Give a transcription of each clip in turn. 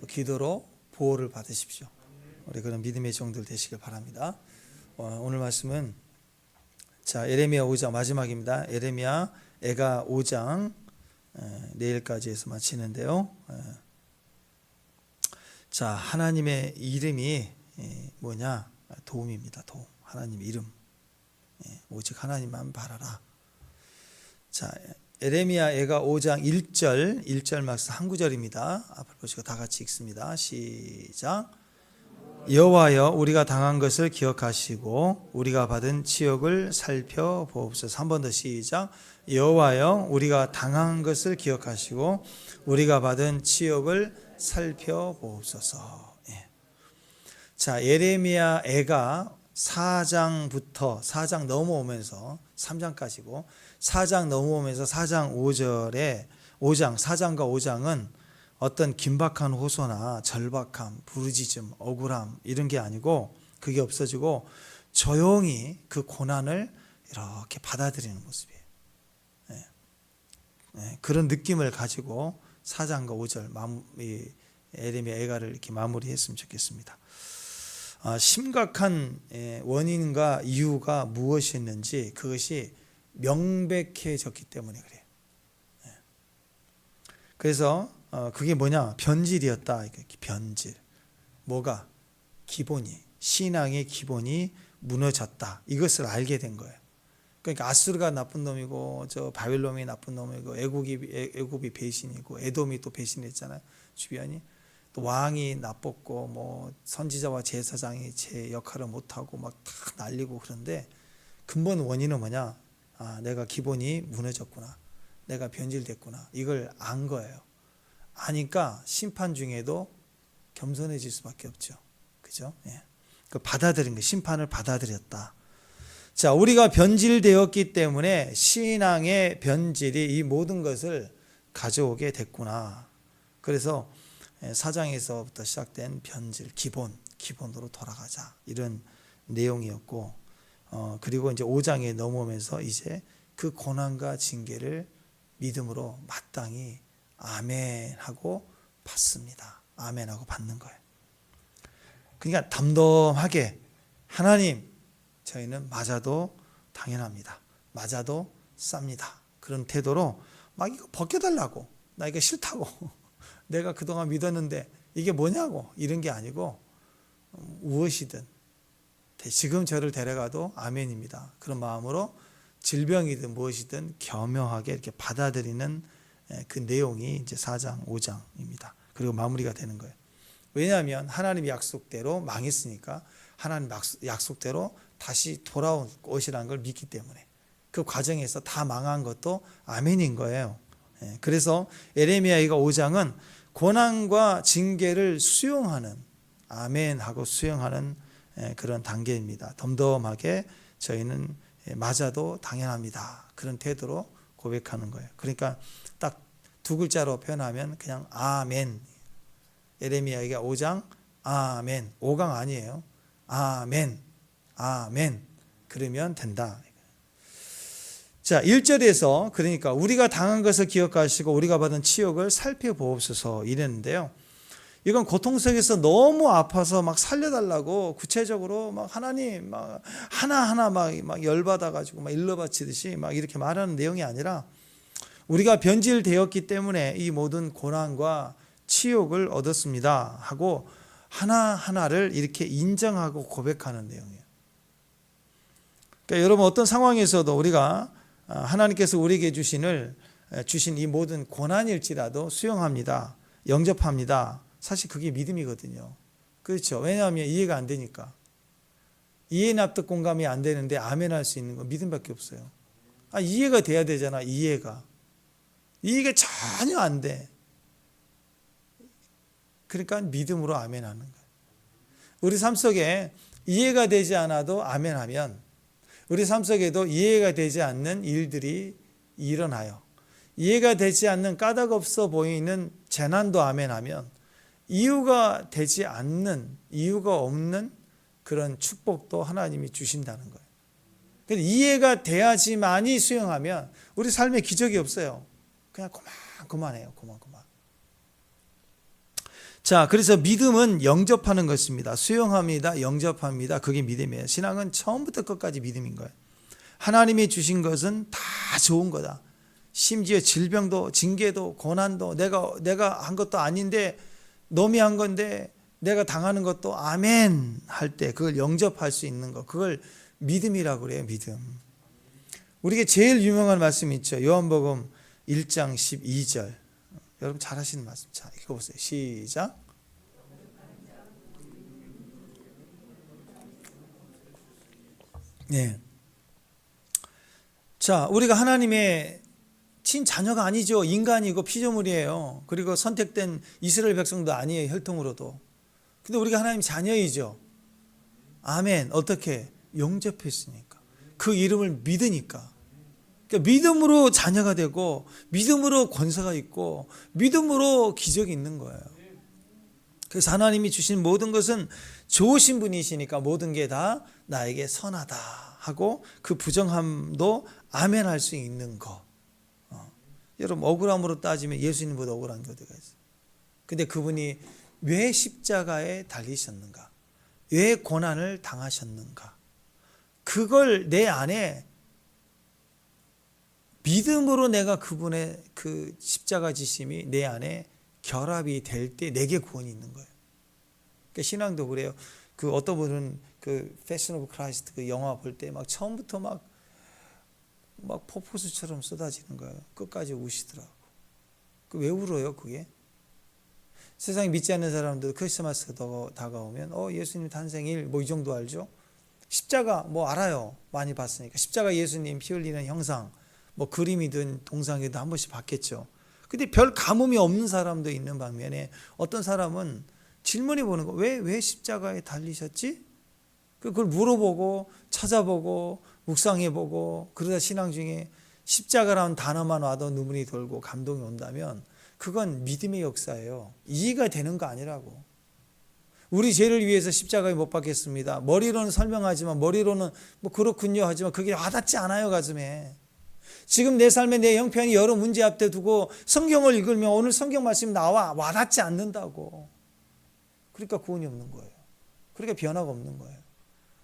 기도로 보호를 받으십시오. 우리 그런 믿음의 종들 되시길 바랍니다. 오늘 말씀은 에레미야 5장 마지막입니다. 에레미야 애가 5장 내일까지 해서 마치는데요. 하나님의 이름이 뭐냐? 도움입니다. 도움. 하나님의 이름. 오직 하나님만 바라라. 에레미야 애가 5장 1절 말씀 한 구절입니다. 앞을 보시고 다 같이 읽습니다. 시작. 여호와여 우리가 당한 것을 기억하시고 우리가 받은 치욕을 살펴보옵소서. 한 번 더 시작. 여호와여 우리가 당한 것을 기억하시고 우리가 받은 치욕을 살펴보옵소서. 에레미야 애가 4장 넘어오면서 3장까지고 4장 넘어오면서 4장 5절에 4장과 5장은 어떤 긴박한 호소나 절박함, 부르짖음, 억울함 이런 게 아니고 그게 없어지고 조용히 그 고난을 이렇게 받아들이는 모습이에요. 그런 느낌을 가지고 4장과 5절 에레미야 애가를 이렇게 마무리했으면 좋겠습니다. 심각한 원인과 이유가 무엇이었는지 그것이 명백해졌기 때문에 그래요. 그래서 그게 뭐냐? 변질이었다. 변질. 뭐가? 기본이, 신앙의 기본이 무너졌다. 이것을 알게 된 거예요. 그러니까 아수르가 나쁜 놈이고 바벨론이 나쁜 놈이고 애굽이 배신이고 에돔이 또 배신했잖아요. 주변이. 또 왕이 나빴고 선지자와 제사장이 제 역할을 못하고 막 다 날리고 그런데 근본 원인은 뭐냐? 내가 기본이 무너졌구나. 내가 변질됐구나. 이걸 안 거예요. 아니까 심판 중에도 겸손해질 수밖에 없죠. 그죠? 그 받아들인 거, 심판을 받아들였다. 우리가 변질되었기 때문에 신앙의 변질이 이 모든 것을 가져오게 됐구나. 그래서 4장에서부터 시작된 변질, 기본으로 돌아가자. 이런 내용이었고, 그리고 이제 5장에 넘어오면서 이제 그 고난과 징계를 믿음으로 마땅히 아멘하고 받습니다. 아멘하고 받는 거예요. 그러니까 담담하게 하나님, 저희는 맞아도 당연합니다. 맞아도 쌉니다. 그런 태도로 막 이거 벗겨달라고, 나 이거 싫다고, 내가 그동안 믿었는데 이게 뭐냐고 이런 게 아니고 무엇이든 지금 저를 데려가도 아멘입니다. 그런 마음으로 질병이든 무엇이든 겸허하게 이렇게 받아들이는 그 내용이 이제 4장, 5장입니다. 그리고 마무리가 되는 거예요. 왜냐하면 하나님 약속대로 망했으니까 하나님 약속대로 다시 돌아올 것이라는 걸 믿기 때문에 그 과정에서 다 망한 것도 아멘인 거예요. 그래서 에레미야가 5장은 고난과 징계를 수용하는, 아멘하고 수용하는 그런 단계입니다. 덤덤하게 저희는 맞아도 당연합니다. 그런 태도로 고백하는 거예요. 그러니까 딱 두 글자로 표현하면 그냥 아멘. 에레미야가 5장 아멘. 5강 아니에요. 아멘. 아멘. 그러면 된다. 1절에서 그러니까 우리가 당한 것을 기억하시고 우리가 받은 치욕을 살펴보옵소서 이랬는데요. 이건 고통 속에서 너무 아파서 막 살려달라고 구체적으로 막 하나님 막 하나하나 막 열받아가지고 막 일러바치듯이 막 이렇게 말하는 내용이 아니라 우리가 변질되었기 때문에 이 모든 고난과 치욕을 얻었습니다 하고 하나하나를 이렇게 인정하고 고백하는 내용이에요. 그러니까 여러분 어떤 상황에서도 우리가 하나님께서 우리에게 주신 이 모든 고난일지라도 수용합니다. 영접합니다. 사실 그게 믿음이거든요. 그렇죠. 왜냐하면 이해가 안 되니까. 이해 납득 공감이 안 되는데 아멘할 수 있는 건 믿음밖에 없어요. 이해가 돼야 되잖아. 이해가 전혀 안 돼. 그러니까 믿음으로 아멘하는 거예요. 우리 삶 속에 이해가 되지 않아도 아멘하면 우리 삶 속에도 이해가 되지 않는 일들이 일어나요. 이해가 되지 않는 까닭 없어 보이는 재난도 아멘하면 이유가 되지 않는, 이유가 없는 그런 축복도 하나님이 주신다는 거예요. 근데 이해가 돼야지만이 수용하면 우리 삶에 기적이 없어요. 그냥 그만해요. 그만. 자, 그래서 믿음은 영접하는 것입니다. 수용합니다. 영접합니다. 그게 믿음이에요. 신앙은 처음부터 끝까지 믿음인 거예요. 하나님이 주신 것은 다 좋은 거다. 심지어 질병도 징계도 고난도 내가 한 것도 아닌데 놈이 한 건데 내가 당하는 것도 아멘 할 때 그걸 영접할 수 있는 것, 그걸 믿음이라고 그래요. 믿음. 우리에게 제일 유명한 말씀이 있죠. 요한복음 1장 12절. 여러분 잘 하시는 말씀. 자, 읽어보세요. 시작. 네. 자, 우리가 하나님의 친자녀가 아니죠. 인간이고 피조물이에요. 그리고 선택된 이스라엘 백성도 아니에요. 혈통으로도. 근데 우리가 하나님 자녀이죠. 아멘. 어떻게? 영접했으니까. 그 이름을 믿으니까. 그러니까 믿음으로 자녀가 되고 믿음으로 권세가 있고 믿음으로 기적이 있는 거예요. 그래서 하나님이 주신 모든 것은 좋으신 분이시니까 모든 게 다 나에게 선하다 하고 그 부정함도 아멘 할 수 있는 거. 여러분 억울함으로 따지면 예수님보다 억울한 게 어디가 있어요. 근데 그분이 왜 십자가에 달리셨는가? 왜 고난을 당하셨는가? 그걸 내 안에 믿음으로 내가 그분의 그 십자가 지심이 내 안에 결합이 될 때 내게 구원이 있는 거예요. 그러니까 신앙도 그래요. 그 어떤 분은 그 패션 오브 크라이스트 그 영화 볼 때 막 처음부터 막 폭포수처럼 쏟아지는 거예요. 끝까지 우시더라고. 그 왜 울어요, 그게? 세상에 믿지 않는 사람들 크리스마스가 다가오면 예수님 탄생일 뭐 이 정도 알죠? 십자가 뭐 알아요. 많이 봤으니까. 십자가 예수님 피 흘리는 형상 뭐 그림이든 동상이든 한 번씩 봤겠죠. 근데 별 감흥이 없는 사람도 있는 반면에 어떤 사람은 질문해 보는 거. 왜 십자가에 달리셨지? 그걸 물어보고 찾아보고 묵상해보고 그러다 신앙 중에 십자가라는 단어만 와도 눈물이 돌고 감동이 온다면 그건 믿음의 역사예요. 이해가 되는 거 아니라고. 우리 죄를 위해서 십자가에 못 박혔습니다. 머리로는 설명하지만 머리로는 뭐 그렇군요 하지만 그게 와닿지 않아요, 가슴에. 지금 내 삶에 내 형편이 여러 문제 앞에 두고 성경을 읽으면 오늘 성경 말씀이 나와 와닿지 않는다고. 그러니까 구원이 없는 거예요. 그러니까 변화가 없는 거예요.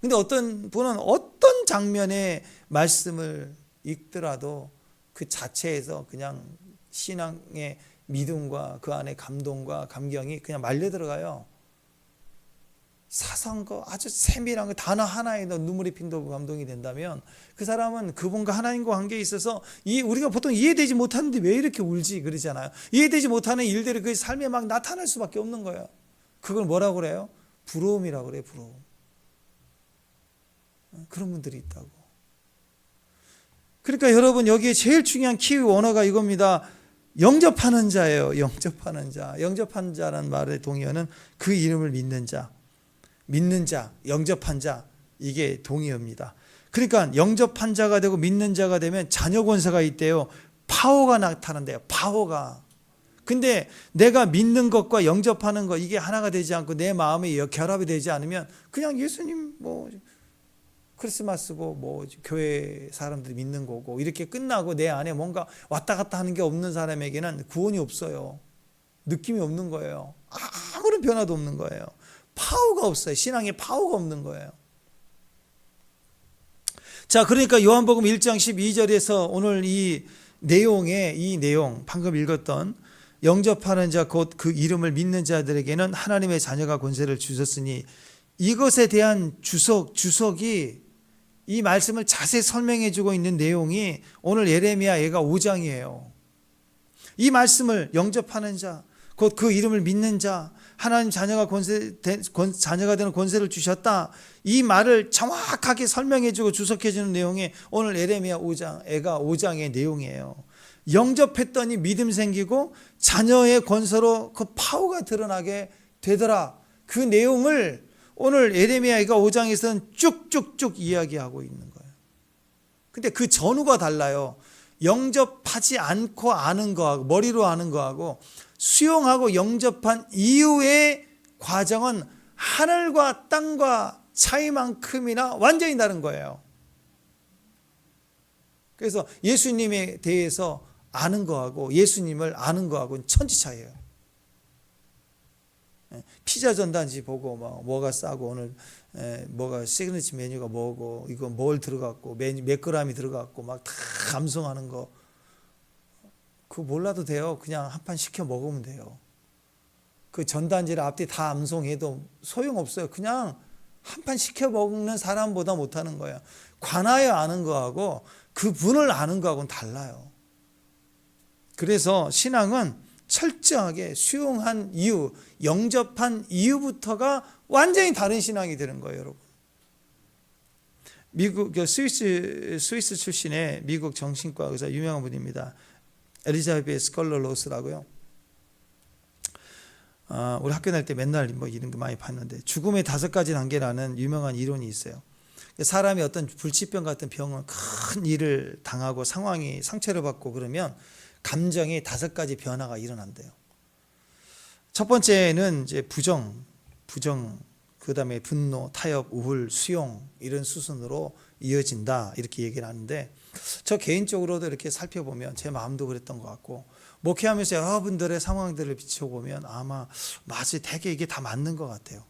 근데 어떤 분은 어떤 장면의 말씀을 읽더라도 그 자체에서 그냥 신앙의 믿음과 그 안에 감동과 감경이 그냥 말려 들어가요. 사소한 거 아주 세밀한 거 단어 하나에도 눈물이 핀다고 감동이 된다면 그 사람은 그분과 하나님과 관계에 있어서 우리가 보통 이해되지 못하는데 왜 이렇게 울지 그러잖아요. 이해되지 못하는 일들이 그 삶에 막 나타날 수밖에 없는 거예요. 그걸 뭐라고 그래요? 부러움이라고 그래요. 부러움. 그런 분들이 있다고. 그러니까 여러분 여기에 제일 중요한 키위 원어가 이겁니다. 영접하는 자예요. 영접하는 자. 영접한 자라는 말의 동의어는 그 이름을 믿는 자. 믿는 자, 영접한 자, 이게 동의어입니다. 그러니까 영접한 자가 되고 믿는 자가 되면 자녀 권세가 있대요. 파워가 나타난대요. 파워가. 근데 내가 믿는 것과 영접하는 것 이게 하나가 되지 않고 내 마음이 결합이 되지 않으면 그냥 예수님 뭐 크리스마스고 뭐 교회 사람들이 믿는 거고 이렇게 끝나고 내 안에 뭔가 왔다 갔다 하는 게 없는 사람에게는 구원이 없어요. 느낌이 없는 거예요. 아무런 변화도 없는 거예요. 파워가 없어요. 신앙에 파워가 없는 거예요. 자, 그러니까 요한복음 1장 12절에서 오늘 이 내용 방금 읽었던 영접하는 자 곧 그 이름을 믿는 자들에게는 하나님의 자녀가 권세를 주셨으니 이것에 대한 주석이 이 말씀을 자세히 설명해 주고 있는 내용이 오늘 예레미야 예가 5장이에요. 이 말씀을 영접하는 자 곧 그 이름을 믿는 자 하나님 자녀가 자녀가 되는 권세를 주셨다. 이 말을 정확하게 설명해 주고 주석해 주는 내용이 오늘 예레미야 5장 예가 5장의 내용이에요. 영접했더니 믿음 생기고 자녀의 권세로 그 파워가 드러나게 되더라. 그 내용을 오늘 예레미야 예가 5장에서는 쭉쭉쭉 이야기하고 있는 거예요. 근데 그 전후가 달라요. 영접하지 않고 아는 거하고 머리로 아는 거하고 수용하고 영접한 이후의 과정은 하늘과 땅과 차이만큼이나 완전히 다른 거예요. 그래서 예수님에 대해서 아는 거하고 예수님을 아는 거하고는 천지 차이예요. 피자 전단지 보고 막 뭐가 싸고 오늘 뭐가 시그니처 메뉴가 뭐고 이거 뭘 들어갔고 몇 그램이 들어갔고 막 다 감성하는 거 그거 몰라도 돼요. 그냥 한 판 시켜 먹으면 돼요. 그 전단지를 앞뒤 다 암송해도 소용없어요. 그냥 한 판 시켜 먹는 사람보다 못하는 거예요. 관하여 아는 거하고 그 분을 아는 거하고는 달라요. 그래서 신앙은 철저하게 수용한 이유, 영접한 이유부터가 완전히 다른 신앙이 되는 거예요, 여러분. 미국 스위스 출신의 미국 정신과 의사 유명한 분입니다. 엘리자베스 스컬러 로스라고요. 우리 학교 다닐 때 맨날 뭐 이런 거 많이 봤는데 죽음의 5가지 단계라는 유명한 이론이 있어요. 사람이 어떤 불치병 같은 병은 큰 일을 당하고 상황이 상처를 받고 그러면 감정의 5가지 변화가 일어난대요. 첫 번째는 이제 부정, 그다음에 분노, 타협, 우울, 수용 이런 수순으로 이어진다 이렇게 얘기를 하는데 저 개인적으로도 이렇게 살펴보면 제 마음도 그랬던 것 같고 목회하면서 여러분들의 상황들을 비춰보면 아마 맞이 되게 이게 다 맞는 것 같아요.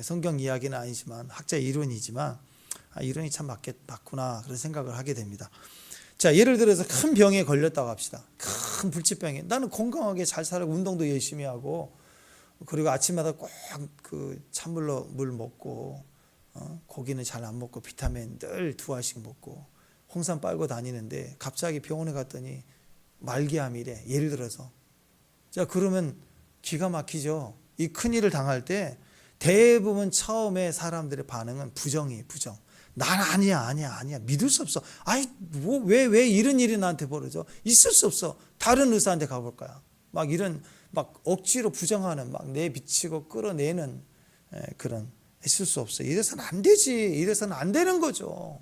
성경 이야기는 아니지만 학자의 이론이지만 이론이 참 맞구나 그런 생각을 하게 됩니다. 자, 예를 들어서 큰 병에 걸렸다고 합시다. 큰 불치병에 나는 건강하게 잘 살고 운동도 열심히 하고 그리고 아침마다 꼭 그 찬물로 물 먹고 고기는 잘 안 먹고 비타민 늘 2알씩 먹고 홍삼 빨고 다니는데 갑자기 병원에 갔더니 말기암이래. 예를 들어서 자 그러면 기가 막히죠. 이 큰일을 당할 때 대부분 처음에 사람들의 반응은 부정. 난 아니야 믿을 수 없어. 아이 뭐 왜 이런 일이 나한테 벌어져? 있을 수 없어. 다른 의사한테 가볼 거야. 막 이런 막 억지로 부정하는 막 내비치고 끌어내는 그런 있을 수 없어. 이래서는 안 되지. 이래서는 안 되는 거죠.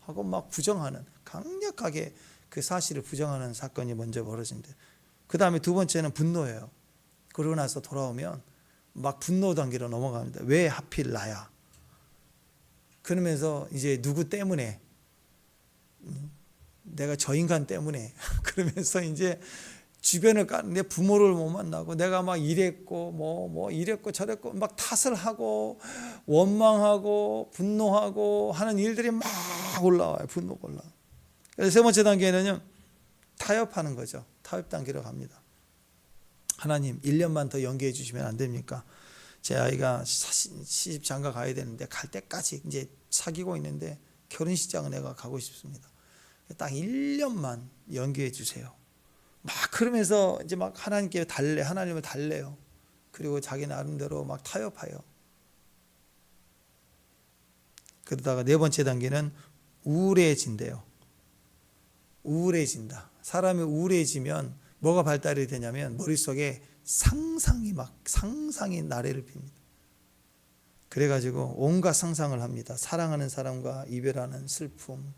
하고 막 부정하는 강력하게 그 사실을 부정하는 사건이 먼저 벌어진대. 그 다음에 두 번째는 분노예요. 그러고 나서 돌아오면 막 분노 단계로 넘어갑니다. 왜 하필 나야? 그러면서 이제 누구 때문에 내가 저 인간 때문에 그러면서 이제 주변을 내 부모를 못 만나고 내가 막 이랬고 뭐 이랬고 저랬고 막 탓을 하고 원망하고 분노하고 하는 일들이 막 올라와요. 분노가 올라. 그래서 세 번째 단계는요 타협하는 거죠. 타협 단계로 갑니다. 하나님 1년만 더 연기해 주시면 안 됩니까? 제 아이가 시집 장가 가야 되는데 갈 때까지 이제 사귀고 있는데 결혼식장은 내가 가고 싶습니다. 딱 1년만 연기해 주세요. 막 그러면서 이제 막 하나님을 달래요. 그리고 자기 나름대로 막 타협해요. 그러다가 네 번째 단계는 우울해진대요. 우울해진다. 사람이 우울해지면 뭐가 발달이 되냐면 머릿속에 상상이 나래를 핍니다. 그래가지고 온갖 상상을 합니다. 사랑하는 사람과 이별하는 슬픔,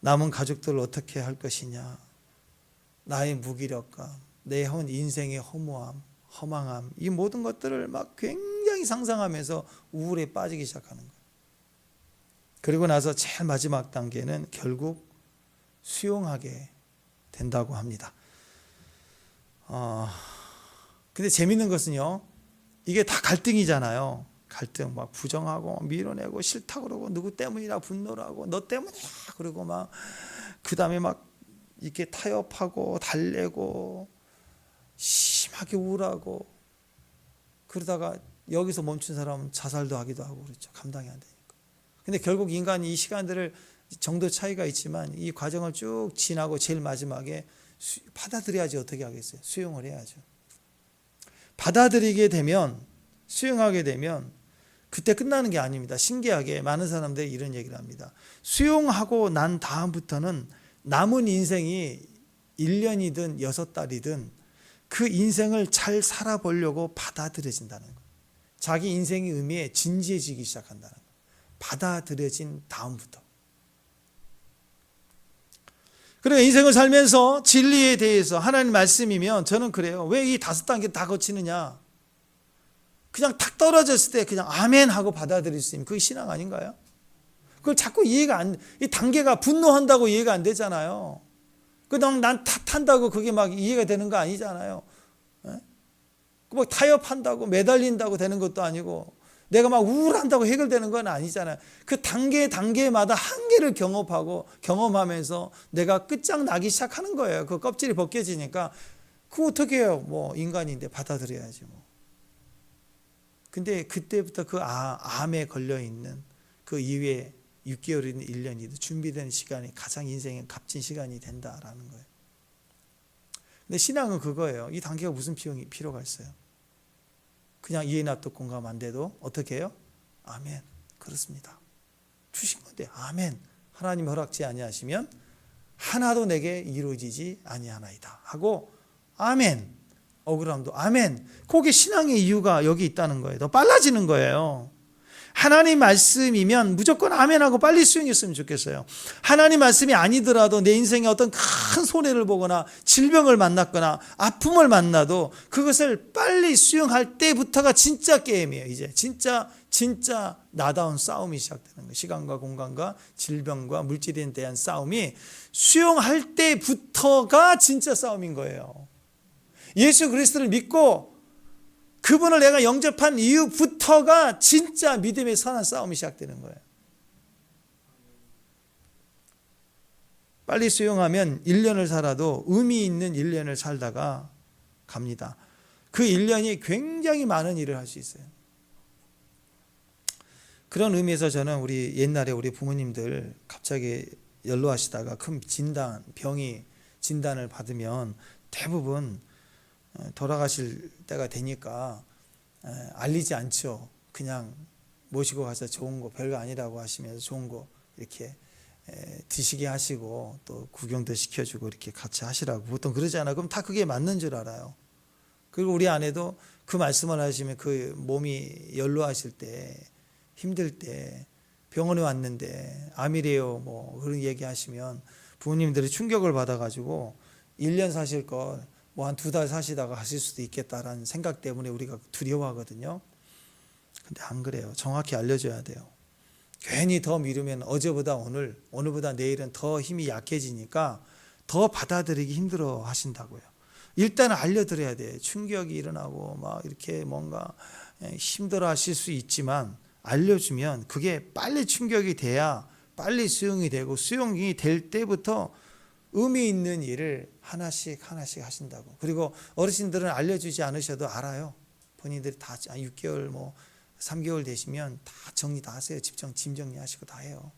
남은 가족들을 어떻게 할 것이냐, 나의 무기력감, 내 인생의 허무함, 허망함, 이 모든 것들을 막 굉장히 상상하면서 우울에 빠지기 시작하는 거예요. 그리고 나서 제일 마지막 단계는 결국 수용하게 된다고 합니다. 근데 재밌는 것은요, 이게 다 갈등이잖아요. 갈등, 막 부정하고 밀어내고 싫다 그러고 누구 때문이라 분노를 하고 너 때문이야 그러고 막 그 다음에 막 이렇게 타협하고 달래고 심하게 우울하고 그러다가 여기서 멈춘 사람은 자살도 하기도 하고 그렇죠. 감당이 안 되니까. 근데 결국 인간이 이 시간들을 정도 차이가 있지만 이 과정을 쭉 지나고 제일 마지막에 받아들여야지 어떻게 하겠어요? 수용을 해야죠. 받아들이게 되면 수용하게 되면 그때 끝나는 게 아닙니다. 신기하게 많은 사람들이 이런 얘기를 합니다. 수용하고 난 다음부터는 남은 인생이 1년이든 6달이든 그 인생을 잘 살아보려고 받아들여진다는 거예요. 자기 인생의 의미에 진지해지기 시작한다는 거예요. 받아들여진 다음부터. 그래 인생을 살면서 진리에 대해서 하나님 말씀이면 저는 그래요. 왜 이 5단계 다 거치느냐? 그냥 탁 떨어졌을 때 그냥 아멘 하고 받아들일 수 있는 그게 신앙 아닌가요? 그걸 자꾸 이 단계가 분노한다고 이해가 안 되잖아요. 그냥 난 탓한다고 그게 막 이해가 되는 거 아니잖아요. 뭐 타협한다고 매달린다고 되는 것도 아니고 내가 막 우울한다고 해결되는 건 아니잖아요. 그 단계마다 한계를 경험하면서 내가 끝장나기 시작하는 거예요. 그 껍질이 벗겨지니까 그거 어떻게 해요? 뭐 인간인데 받아들여야지 뭐. 근데 그때부터 그 암에 걸려 있는 그 이후에 6개월이든 1년이든 준비되는 시간이 가장 인생의 값진 시간이 된다라는 거예요. 근데 신앙은 그거예요. 이 단계가 무슨 필요가 있어요? 그냥 이해 납득 공감 안 돼도 어떻게 해요? 아멘. 그렇습니다. 주신 건데 아멘. 하나님 허락지 아니하시면 하나도 내게 이루어지지 아니하나이다 하고 아멘. 억울함도 아멘. 그게 신앙의 이유가 여기 있다는 거예요. 더 빨라지는 거예요. 하나님 말씀이면 무조건 아멘하고 빨리 수용했으면 좋겠어요. 하나님 말씀이 아니더라도 내 인생에 어떤 큰 손해를 보거나 질병을 만났거나 아픔을 만나도 그것을 빨리 수용할 때부터가 진짜 게임이에요. 이제 진짜 나다운 싸움이 시작되는 거예요. 시간과 공간과 질병과 물질에 대한 싸움이 수용할 때부터가 진짜 싸움인 거예요. 예수 그리스도를 믿고 그분을 내가 영접한 이후부터가 진짜 믿음의 선한 싸움이 시작되는 거예요. 빨리 수용하면 1년을 살아도 의미 있는 1년을 살다가 갑니다. 그 1년이 굉장히 많은 일을 할 수 있어요. 그런 의미에서 저는 옛날에 우리 부모님들 갑자기 연로하시다가 큰 병이 진단을 받으면 대부분 돌아가실 때가 되니까 알리지 않죠. 그냥 모시고 가서 좋은 거 별거 아니라고 하시면서 좋은 거 이렇게 드시게 하시고 또 구경도 시켜주고 이렇게 같이 하시라고 보통 그러잖아요. 그럼 다 그게 맞는 줄 알아요. 그리고 우리 아내도 그 말씀을 하시면 그 몸이 연로하실 때 힘들 때 병원에 왔는데 암이래요 뭐 그런 얘기 하시면 부모님들이 충격을 받아가지고 1년 사실 걸 뭐 한 2달 사시다가 하실 수도 있겠다라는 생각 때문에 우리가 두려워하거든요. 근데 안 그래요. 정확히 알려줘야 돼요. 괜히 더 미루면 어제보다 오늘보다 내일은 더 힘이 약해지니까 더 받아들이기 힘들어 하신다고요. 일단 알려드려야 돼요. 충격이 일어나고 막 이렇게 뭔가 힘들어 하실 수 있지만 알려주면 그게 빨리 충격이 돼야 빨리 수용이 되고 수용이 될 때부터 의미 있는 일을 하나씩 하신다고. 그리고 어르신들은 알려주지 않으셔도 알아요. 본인들이 다 6개월 뭐 3개월 되시면 다 정리 다 하세요. 짐 정리하시고 다 해요.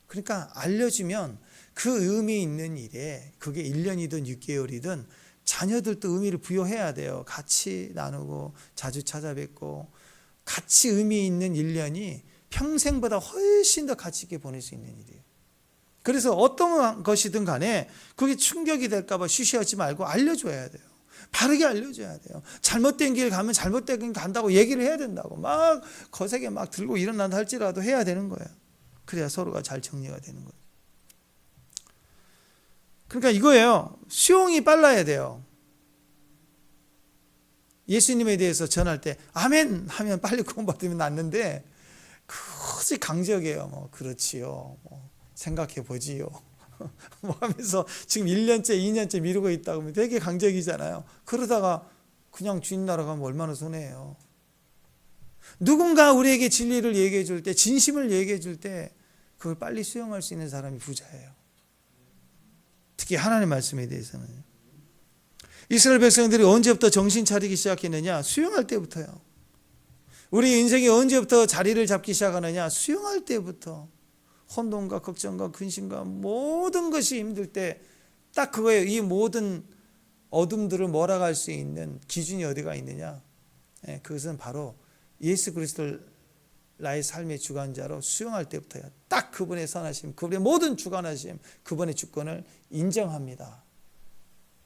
그러니까 알려주면 그 의미 있는 일에 그게 1년이든 6개월이든 자녀들도 의미를 부여해야 돼요. 같이 나누고 자주 찾아뵙고 같이 의미 있는 1년이 평생보다 훨씬 더 가치 있게 보낼 수 있는 일이에요. 그래서 어떤 것이든 간에 그게 충격이 될까 봐 쉬쉬하지 말고 알려줘야 돼요. 바르게 알려줘야 돼요. 잘못된 길 가면 잘못된 길 간다고 얘기를 해야 된다고. 막 거세게 막 들고 일어난다 할지라도 해야 되는 거예요. 그래야 서로가 잘 정리가 되는 거예요. 그러니까 이거예요. 수용이 빨라야 돼요. 예수님에 대해서 전할 때 아멘 하면 빨리 구원받으면 낫는데 굳이 강적이에요. 뭐 그렇지요. 뭐 생각해 보지요. 뭐 하면서 지금 1년째 2년째 미루고 있다고 하면 되게 강적이잖아요. 그러다가 그냥 주인 나라 가면 얼마나 손해예요. 누군가 우리에게 진리를 얘기해 줄 때 진심을 얘기해 줄 때 그걸 빨리 수용할 수 있는 사람이 부자예요. 특히 하나님의 말씀에 대해서는. 이스라엘 백성들이 언제부터 정신 차리기 시작했느냐? 수용할 때부터요. 우리 인생이 언제부터 자리를 잡기 시작하느냐? 수용할 때부터. 혼돈과 걱정과 근심과 모든 것이 힘들 때 딱 그거예요. 이 모든 어둠들을 몰아갈 수 있는 기준이 어디가 있느냐? 그것은 바로 예수 그리스도를 나의 삶의 주관자로 수용할 때부터요. 딱 그분의 선하심, 그분의 모든 주관하심, 그분의 주권을 인정합니다.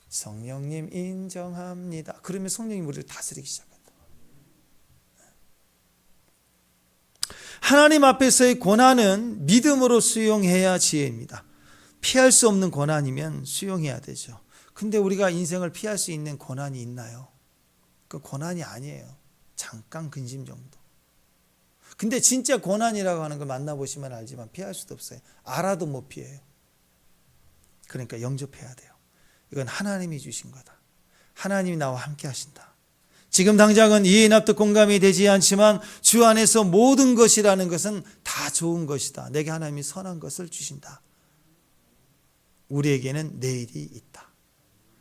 성령님 인정합니다. 그러면 성령님 우리를 다스리기 시작합니다. 하나님 앞에서의 고난은 믿음으로 수용해야 지혜입니다. 피할 수 없는 고난이면 수용해야 되죠. 근데 우리가 인생을 피할 수 있는 고난이 있나요? 그 고난이 아니에요. 잠깐 근심 정도. 근데 진짜 고난이라고 하는 걸 만나보시면 알지만 피할 수도 없어요. 알아도 못 피해요. 그러니까 영접해야 돼요. 이건 하나님이 주신 거다. 하나님이 나와 함께 하신다. 지금 당장은 이해 납득 공감이 되지 않지만 주 안에서 모든 것이라는 것은 다 좋은 것이다. 내게 하나님이 선한 것을 주신다. 우리에게는 내일이 있다.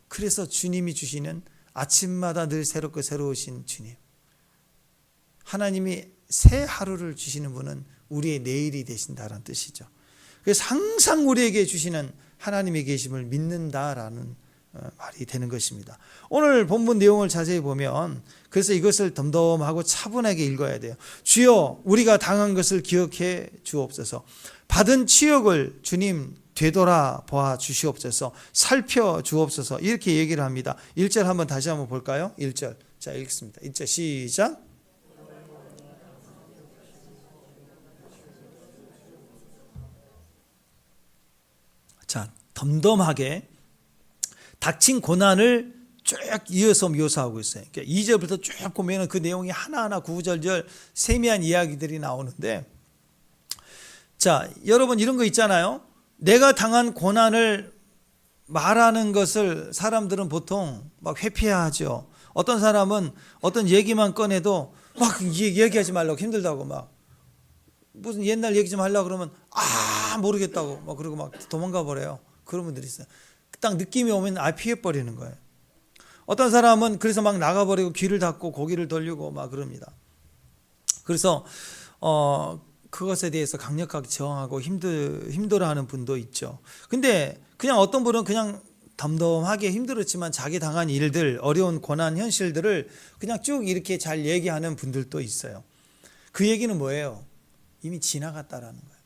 그래서 주님이 주시는 아침마다 늘 새롭고 새로우신 주님, 하나님이 새 하루를 주시는 분은 우리의 내일이 되신다라는 뜻이죠. 그래서 항상 우리에게 주시는 하나님의 계심을 믿는다라는 말이 되는 것입니다. 오늘 본문 내용을 자세히 보면 그래서 이것을 덤덤하고 차분하게 읽어야 돼요. 주여 우리가 당한 것을 기억해 주옵소서. 받은 치욕을 주님 되돌아보아 주시옵소서. 살펴 주옵소서. 이렇게 얘기를 합니다. 1절 한번 다시 한번 볼까요? 1절. 자, 읽겠습니다. 1절 시작. 자, 덤덤하게 닥친 고난을 쭉 이어서 묘사하고 있어요. 그러니까 2절부터 쭉 보면 그 내용이 하나하나 구구절절 세미한 이야기들이 나오는데, 자, 여러분 이런 거 있잖아요. 내가 당한 고난을 말하는 것을 사람들은 보통 막 회피하죠. 어떤 사람은 어떤 얘기만 꺼내도 막 얘기하지 말라고, 힘들다고 막 무슨 옛날 얘기 좀 하려고 그러면 모르겠다고 막 그러고 막 도망가 버려요. 그런 분들이 있어요. 딱 느낌이 오면 피해버리는 거예요. 어떤 사람은 그래서 막 나가버리고 귀를 닫고 고개를 돌리고 막 그럽니다. 그래서 그것에 대해서 강력하게 저항하고 힘들어하는 분도 있죠. 근데 그냥 어떤 분은 그냥 덤덤하게 힘들었지만 자기 당한 일들, 어려운 고난 현실들을 그냥 쭉 이렇게 잘 얘기하는 분들도 있어요. 그 얘기는 뭐예요? 이미 지나갔다라는 거예요.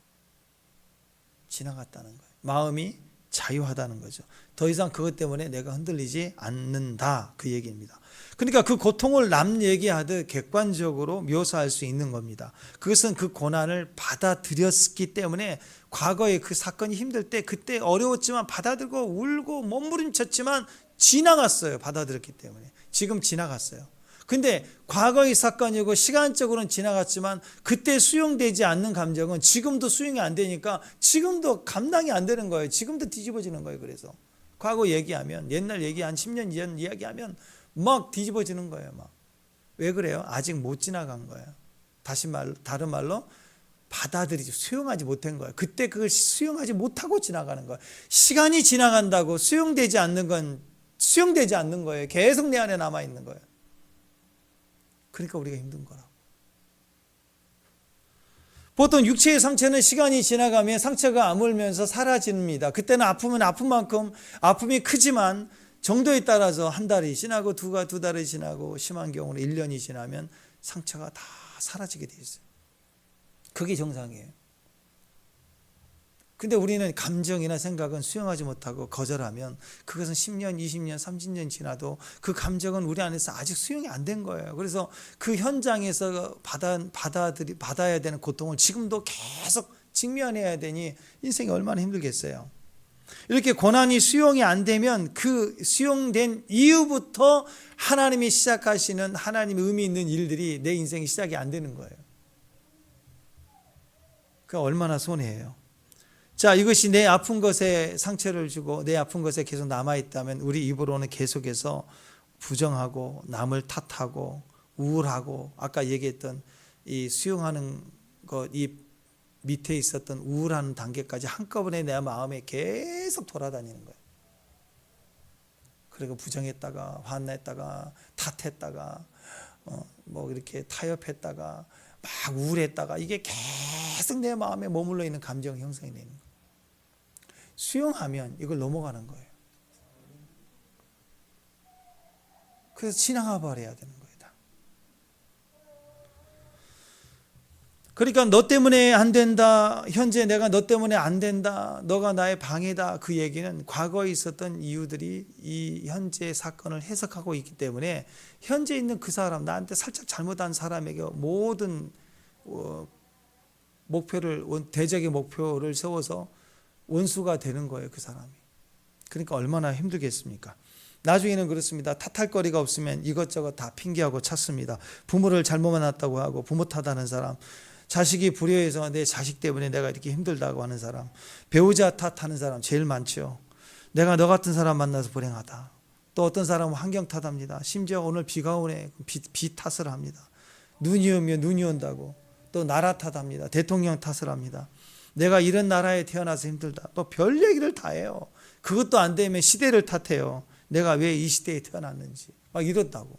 지나갔다는 거예요. 마음이 자유하다는 거죠. 더 이상 그것 때문에 내가 흔들리지 않는다, 그 얘기입니다. 그러니까 그 고통을 남 얘기하듯 객관적으로 묘사할 수 있는 겁니다. 그것은 그 고난을 받아들였기 때문에 과거에 그 사건이 힘들 때 그때 어려웠지만 받아들고 울고 몸부림쳤지만 지나갔어요. 받아들였기 때문에. 지금 지나갔어요. 근데 과거의 사건이고 시간적으로는 지나갔지만 그때 수용되지 않는 감정은 지금도 수용이 안 되니까 지금도 감당이 안 되는 거예요. 지금도 뒤집어지는 거예요. 그래서 과거 얘기하면, 옛날 얘기 한 10년 전 이야기하면 막 뒤집어지는 거예요. 막. 왜 그래요? 아직 못 지나간 거예요. 다른 말로 받아들이지, 수용하지 못한 거예요. 그때 그걸 수용하지 못하고 지나가는 거예요. 시간이 지나간다고 수용되지 않는 건 수용되지 않는 거예요. 계속 내 안에 남아 있는 거예요. 그러니까 우리가 힘든 거라고. 보통 육체의 상처는 시간이 지나가면 상처가 아물면서 사라집니다. 그때는 아프면 아픈 만큼 아픔이 크지만 정도에 따라서 한 달이 지나고 두 달이 지나고 심한 경우는 1년이 지나면 상처가 다 사라지게 돼 있어요. 그게 정상이에요. 근데 우리는 감정이나 생각은 수용하지 못하고 거절하면 그것은 10년, 20년, 30년 지나도 그 감정은 우리 안에서 아직 수용이 안 된 거예요. 그래서 그 현장에서 받아야 되는 고통을 지금도 계속 직면해야 되니 인생이 얼마나 힘들겠어요. 이렇게 고난이 수용이 안 되면 그 수용된 이후부터 하나님이 시작하시는 하나님의 의미 있는 일들이 내 인생이 시작이 안 되는 거예요. 그러니까 얼마나 손해예요. 자, 이것이 내 아픈 것에 상처를 주고 내 아픈 것에 계속 남아있다면 우리 입으로는 계속해서 부정하고 남을 탓하고 우울하고 아까 얘기했던 이 수용하는 것, 이 밑에 있었던 우울한 단계까지 한꺼번에 내 마음에 계속 돌아다니는 거예요. 그리고 부정했다가 화냈다가 탓했다가 뭐 이렇게 타협했다가 막 우울했다가 이게 계속 내 마음에 머물러 있는 감정 형성이 되는 거예요. 수용하면 이걸 넘어가는 거예요. 그래서 지나가 버려야 되는 거예요. 그러니까 너 때문에 안 된다, 현재 내가 너 때문에 안 된다, 너가 나의 방해다, 그 얘기는 과거에 있었던 이유들이 이 현재 사건을 해석하고 있기 때문에 현재 있는 그 사람, 나한테 살짝 잘못한 사람에게 모든 목표를, 대적의 목표를 세워서 원수가 되는 거예요, 그 사람이. 그러니까 얼마나 힘들겠습니까? 나중에는 그렇습니다. 탓할 거리가 없으면 이것저것 다 핑계하고 찾습니다. 부모를 잘못 만났다고 하고 부모 탓하는 사람, 자식이 불효해서 내 자식 때문에 내가 이렇게 힘들다고 하는 사람, 배우자 탓하는 사람 제일 많죠. 내가 너 같은 사람 만나서 불행하다. 또 어떤 사람은 환경 탓합니다. 심지어 오늘 비가 오네. 비 탓을 합니다. 눈이 오면 눈이 온다고. 또 나라 탓합니다. 대통령 탓을 합니다. 내가 이런 나라에 태어나서 힘들다. 또 별 얘기를 다 해요. 그것도 안 되면 시대를 탓해요. 내가 왜 이 시대에 태어났는지. 막 이렇다고.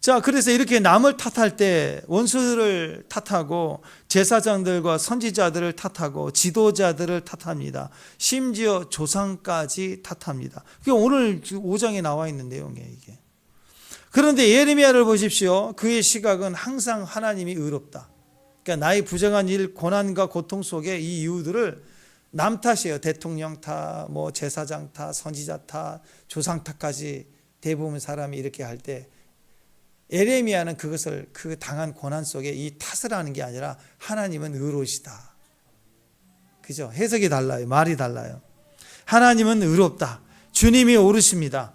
자, 그래서 이렇게 남을 탓할 때 원수를 탓하고 제사장들과 선지자들을 탓하고 지도자들을 탓합니다. 심지어 조상까지 탓합니다. 그게 오늘 5장에 나와 있는 내용이에요, 이게. 그런데 예레미야를 보십시오. 그의 시각은 항상 하나님이 의롭다. 그러니까 나의 부정한 일, 고난과 고통 속에 이 이유들을 남 탓이에요. 대통령 탓, 뭐 제사장 탓, 선지자 탓, 조상 탓까지 대부분 사람이 이렇게 할 때 예레미야는 그것을 그 당한 고난 속에 이 탓을 하는 게 아니라 하나님은 의로우시다. 그죠? 해석이 달라요. 말이 달라요. 하나님은 의롭다. 주님이 옳으십니다.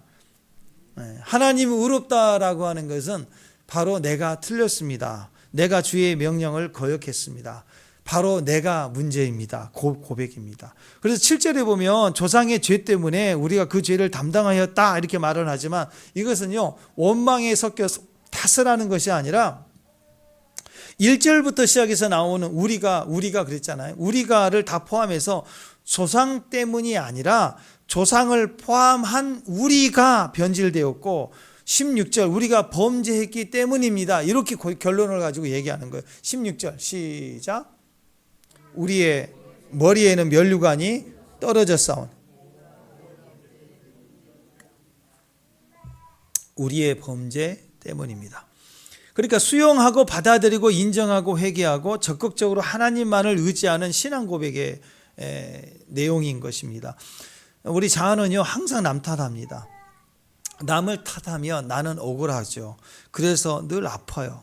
하나님이 의롭다라고 하는 것은 바로 내가 틀렸습니다. 내가 주의 명령을 거역했습니다. 바로 내가 문제입니다. 고백입니다. 그래서 7절에 보면 조상의 죄 때문에 우리가 그 죄를 담당하였다 이렇게 말을 하지만 이것은요 원망에 섞여서 탓을 하는 것이 아니라 1절부터 시작해서 나오는 우리가 그랬잖아요. 우리가를 다 포함해서 조상 때문이 아니라 조상을 포함한 우리가 변질되었고 16절 우리가 범죄했기 때문입니다. 이렇게 결론을 가지고 얘기하는 거예요. 16절 시작. 우리의 머리에는 면류관이 떨어졌사오니 우리의 범죄 때문입니다. 그러니까 수용하고 받아들이고 인정하고 회개하고 적극적으로 하나님만을 의지하는 신앙 고백의 내용인 것입니다. 우리 자아는요 항상 남 탓합니다. 남을 탓하면 나는 억울하죠. 그래서 늘 아파요.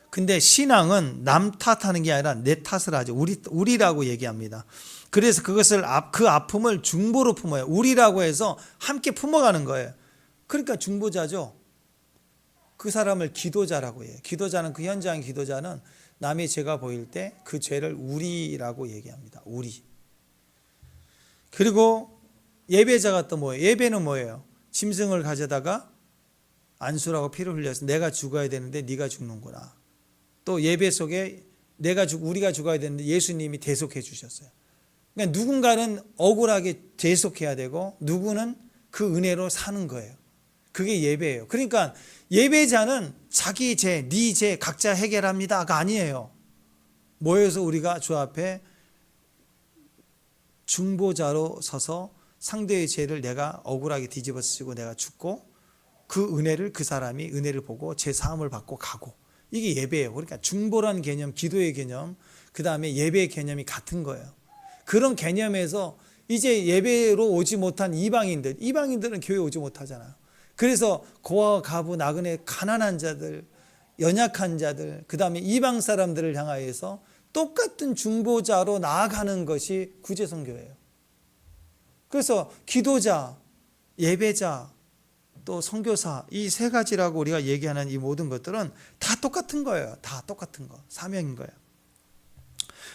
근데 신앙은 남 탓하는 게 아니라 내 탓을 하죠. 우리라고 얘기합니다. 그래서 그것을 그 아픔을 중보로 품어요. 우리라고 해서 함께 품어가는 거예요. 그러니까 중보자죠. 그 사람을 기도자라고 해요. 기도자는 그 현장 기도자는 남의 죄가 보일 때 그 죄를 우리라고 얘기합니다. 우리. 그리고 예배자가 또 뭐예요? 예배는 뭐예요? 짐승을 가져다가 안수라고 피를 흘려서 내가 죽어야 되는데 네가 죽는구나. 또 예배 속에 우리가 죽어야 되는데 예수님이 대속해 주셨어요. 그러니까 누군가는 억울하게 대속해야 되고 누구는 그 은혜로 사는 거예요. 그게 예배예요. 그러니까 예배자는 자기 죄, 네 죄 각자 해결합니다가 아니에요. 모여서 우리가 주 앞에 중보자로 서서 상대의 죄를 내가 억울하게 뒤집어 쓰고 내가 죽고 그 은혜를 그 사람이 은혜를 보고 제 사함을 받고 가고 이게 예배예요. 그러니까 중보라는 개념, 기도의 개념, 그 다음에 예배의 개념이 같은 거예요. 그런 개념에서 이제 예배로 오지 못한 이방인들은 교회 오지 못하잖아요. 그래서 고아, 가부, 나그네, 가난한 자들, 연약한 자들, 그 다음에 이방 사람들을 향하여서 똑같은 중보자로 나아가는 것이 구제선교예요. 그래서 기도자, 예배자, 또 선교사 이 세 가지라고 우리가 얘기하는 이 모든 것들은 다 똑같은 거예요. 다 똑같은 거. 사명인 거예요.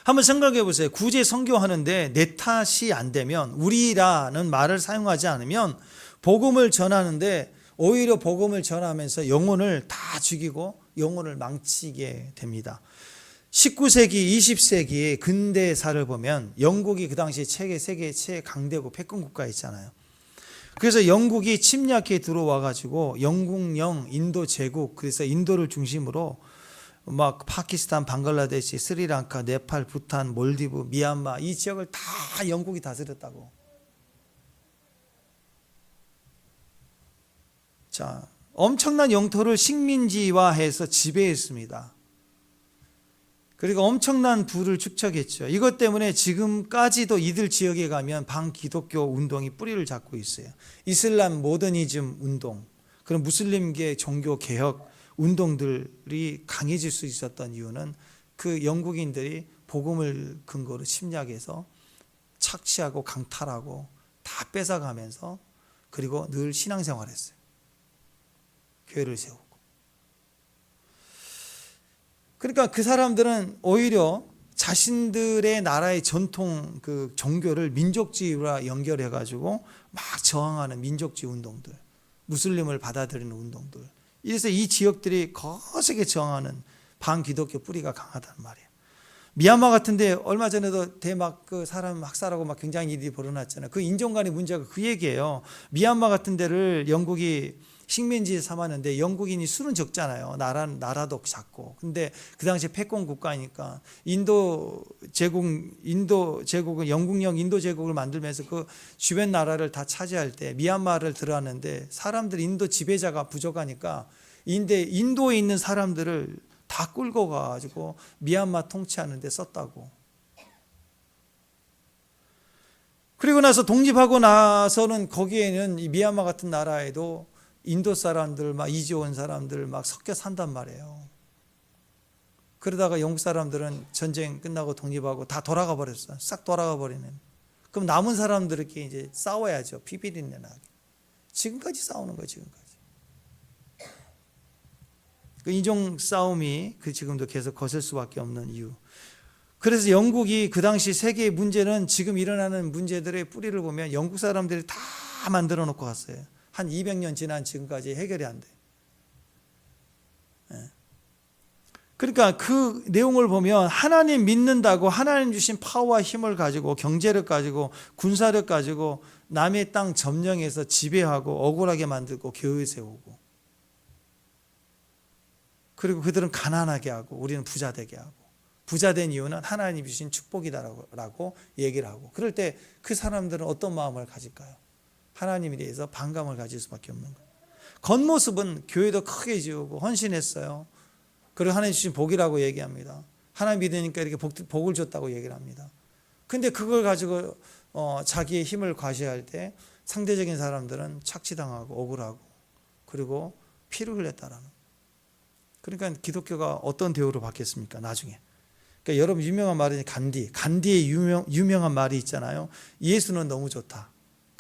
한번 생각해 보세요. 구제 선교하는데 내 탓이 안 되면 우리라는 말을 사용하지 않으면 복음을 전하는데 오히려 복음을 전하면서 영혼을 다 죽이고 영혼을 망치게 됩니다. 19세기, 20세기의 근대사를 보면 영국이 그 당시 세계 최강대국 패권 국가였잖아요. 그래서 영국이 침략해 들어와 가지고 영국령 인도 제국, 그래서 인도를 중심으로 막 파키스탄, 방글라데시, 스리랑카, 네팔, 부탄, 몰디브, 미얀마 이 지역을 다 영국이 다스렸다고. 자, 엄청난 영토를 식민지화해서 지배했습니다. 그리고 엄청난 부를 축적했죠. 이것 때문에 지금까지도 이들 지역에 가면 반기독교 운동이 뿌리를 잡고 있어요. 이슬람 모더니즘 운동, 그런 무슬림계 종교 개혁 운동들이 강해질 수 있었던 이유는 그 영국인들이 복음을 근거로 침략해서 착취하고 강탈하고 다 뺏어가면서 그리고 늘 신앙생활했어요. 교회를 세우고. 그러니까 그 사람들은 오히려 자신들의 나라의 전통 그 종교를 민족주의와 연결해 가지고 막 저항하는 민족주의 운동들, 무슬림을 받아들이는 운동들. 이래서 이 지역들이 거세게 저항하는 반기독교 뿌리가 강하단 말이에요. 미얀마 같은데 얼마 전에도 대막 그 사람 학살하고 막 굉장히 일이 벌어났잖아요. 그 인종 간의 문제가 그 얘기예요. 미얀마 같은 데를 영국이 식민지에 삼았는데 영국인이 수는 적잖아요. 나라도 작고. 근데 그 당시에 패권 국가니까 인도 제국은 영국령 인도 제국을 만들면서 그 주변 나라를 다 차지할 때 미얀마를 들어왔는데 사람들 인도 지배자가 부족하니까 인도에 있는 사람들을 다 끌고 가가지고 미얀마 통치하는 데 썼다고. 그리고 나서 독립하고 나서는 거기에는 이 미얀마 같은 나라에도 인도 사람들 막 이주온 사람들 막 섞여 산단 말이에요. 그러다가 영국 사람들은 전쟁 끝나고 독립하고 다 돌아가 버렸어요. 싹 돌아가 버리는. 그럼 남은 사람들끼리 이제 싸워야죠. 비비린내 나게. 지금까지 싸우는 거예요. 지금까지. 그 인종 싸움이 지금도 계속 거슬 수밖에 없는 이유. 그래서 영국이 그 당시 세계의 문제는 지금 일어나는 문제들의 뿌리를 보면 영국 사람들이 다 만들어 놓고 갔어요. 한 200년 지난 지금까지 해결이 안 돼. 그러니까 그 내용을 보면 하나님 믿는다고 하나님 주신 파워와 힘을 가지고 경제력 가지고 군사력 가지고 남의 땅 점령해서 지배하고 억울하게 만들고 교회 세우고, 그리고 그들은 가난하게 하고 우리는 부자 되게 하고, 부자 된 이유는 하나님이 주신 축복이다라고 얘기를 하고, 그럴 때 그 사람들은 어떤 마음을 가질까요? 하나님에 대해서 반감을 가질 수밖에 없는 거예요. 겉모습은 교회도 크게 지우고 헌신했어요. 그리고 하나님 주신 복이라고 얘기합니다. 하나님 믿으니까 이렇게 복을 줬다고 얘기를 합니다. 근데 그걸 가지고 자기의 힘을 과시할 때 상대적인 사람들은 착취당하고 억울하고 그리고 피를 흘렸다라는. 그러니까 기독교가 어떤 대우로 받겠습니까? 나중에. 그러니까 여러분 유명한 말이 간디의 유명한 말이 있잖아요. 예수는 너무 좋다.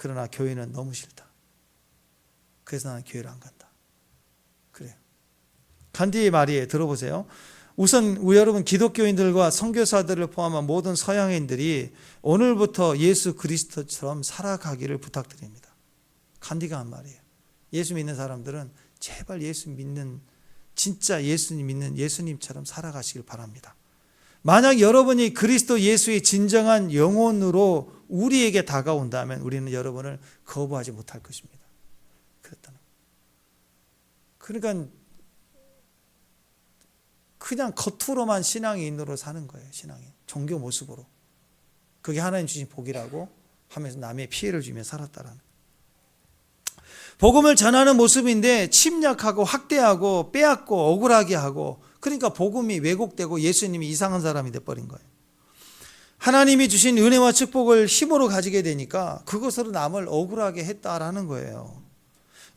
그러나 교회는 너무 싫다. 그래서 나는 교회를 안 간다. 그래요. 간디의 말이에요. 들어보세요. 우선 여러분 기독교인들과 선교사들을 포함한 모든 서양인들이 오늘부터 예수 그리스도처럼 살아가기를 부탁드립니다. 간디가 한 말이에요. 예수 믿는 사람들은 제발 진짜 예수님 믿는 예수님처럼 살아가시길 바랍니다. 만약 여러분이 그리스도 예수의 진정한 영혼으로 우리에게 다가온다면 우리는 여러분을 거부하지 못할 것입니다. 그랬다는. 그러니까 그냥 겉으로만 신앙인으로 사는 거예요. 신앙인. 종교 모습으로. 그게 하나님 주신 복이라고 하면서 남의 피해를 주며 살았다라는. 복음을 전하는 모습인데 침략하고 학대하고 빼앗고 억울하게 하고, 그러니까 복음이 왜곡되고 예수님이 이상한 사람이 돼버린 거예요. 하나님이 주신 은혜와 축복을 힘으로 가지게 되니까 그것으로 남을 억울하게 했다라는 거예요.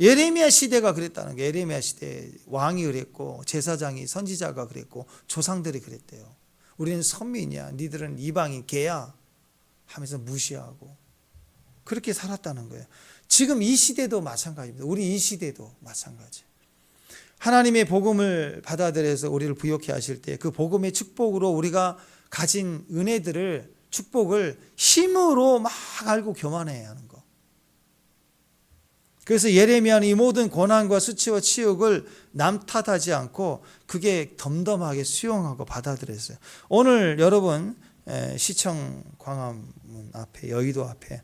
예레미야 시대가 그랬다는 거예요. 예레미야 시대 왕이 그랬고 제사장이 선지자가 그랬고 조상들이 그랬대요. 우리는 선민이야, 니들은 이방인 개야 하면서 무시하고 그렇게 살았다는 거예요. 지금 이 시대도 마찬가지입니다. 우리 이 시대도 마찬가지. 하나님의 복음을 받아들여서 우리를 부욕해 하실 때 그 복음의 축복으로 우리가 가진 은혜들을, 축복을 힘으로 막 알고 교만해야 하는 거. 그래서 예레미야는 이 모든 고난과 수치와 치욕을 남 탓하지 않고 그게 덤덤하게 수용하고 받아들였어요. 오늘 여러분 시청 광화문 앞에, 여의도 앞에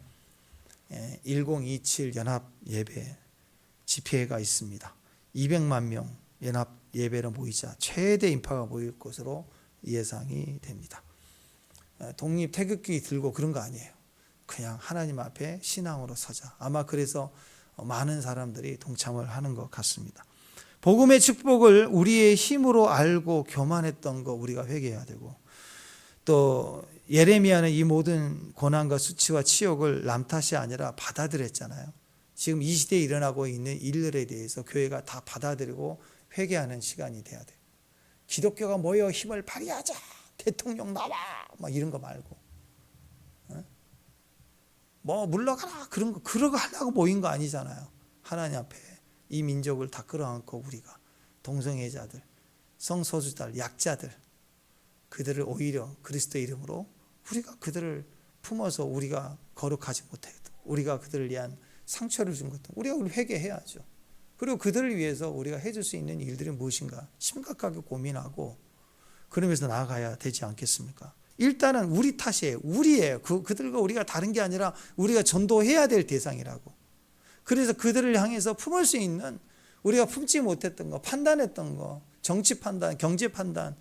1027 연합 예배 집회가 있습니다. 200만 명 연합 예배로 모이자 최대 인파가 모일 것으로 예상이 됩니다. 독립 태극기 들고 그런 거 아니에요. 그냥 하나님 앞에 신앙으로 서자. 아마 그래서 많은 사람들이 동참을 하는 것 같습니다. 복음의 축복을 우리의 힘으로 알고 교만했던 거 우리가 회개해야 되고, 또 예레미야는 이 모든 고난과 수치와 치욕을 남 탓이 아니라 받아들였잖아요. 지금 이 시대에 일어나고 있는 일들에 대해서 교회가 다 받아들이고 회개하는 시간이 돼야 돼요. 기독교가 모여 힘을 발휘하자, 대통령 나와, 막 이런 거 말고, 뭐 물러가라 그런 거, 그러고 하려고 모인 거 아니잖아요. 하나님 앞에 이 민족을 다 끌어안고 우리가 동성애자들, 성소수자들, 약자들, 그들을 오히려 그리스도 이름으로 우리가 그들을 품어서 우리가 거룩하지 못해도 우리가 그들을 위한 상처를 준 것도 우리가 회개해야죠. 그리고 그들을 위해서 우리가 해줄 수 있는 일들이 무엇인가 심각하게 고민하고 그러면서 나아가야 되지 않겠습니까? 일단은 우리 탓이에요. 우리예요. 그들과 우리가 다른 게 아니라 우리가 전도해야 될 대상이라고. 그래서 그들을 향해서 품을 수 있는 우리가 품지 못했던 거, 판단했던 거, 정치 판단, 경제 판단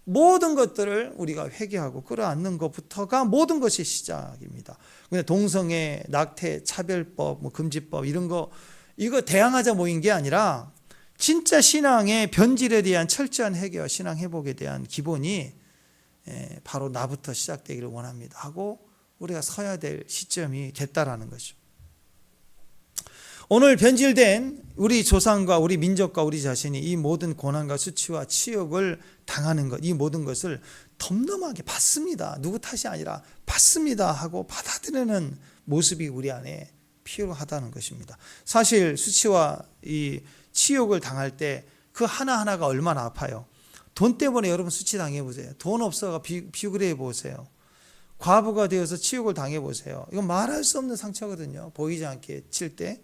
모든 것들을 우리가 회개하고 끌어안는 것부터가 모든 것이 시작입니다. 근데 동성애, 낙태, 차별법, 금지법 이런 거 이거 대항하자 모인 게 아니라 진짜 신앙의 변질에 대한 철저한 해결, 신앙 회복에 대한 기본이 바로 나부터 시작되기를 원합니다 하고 우리가 서야 될 시점이 됐다라는 거죠. 오늘 변질된 우리 조상과 우리 민족과 우리 자신이 이 모든 고난과 수치와 치욕을 당하는 것, 이 모든 것을 덤덤하게 받습니다. 누구 탓이 아니라 받습니다 하고 받아들이는 모습이 우리 안에 필요하다는 것입니다. 사실 수치와 이 치욕을 당할 때 그 하나하나가 얼마나 아파요. 돈 때문에 여러분 수치 당해보세요. 돈 없어가 비굴해 보세요. 과부가 되어서 치욕을 당해보세요. 이건 말할 수 없는 상처거든요. 보이지 않게 칠 때.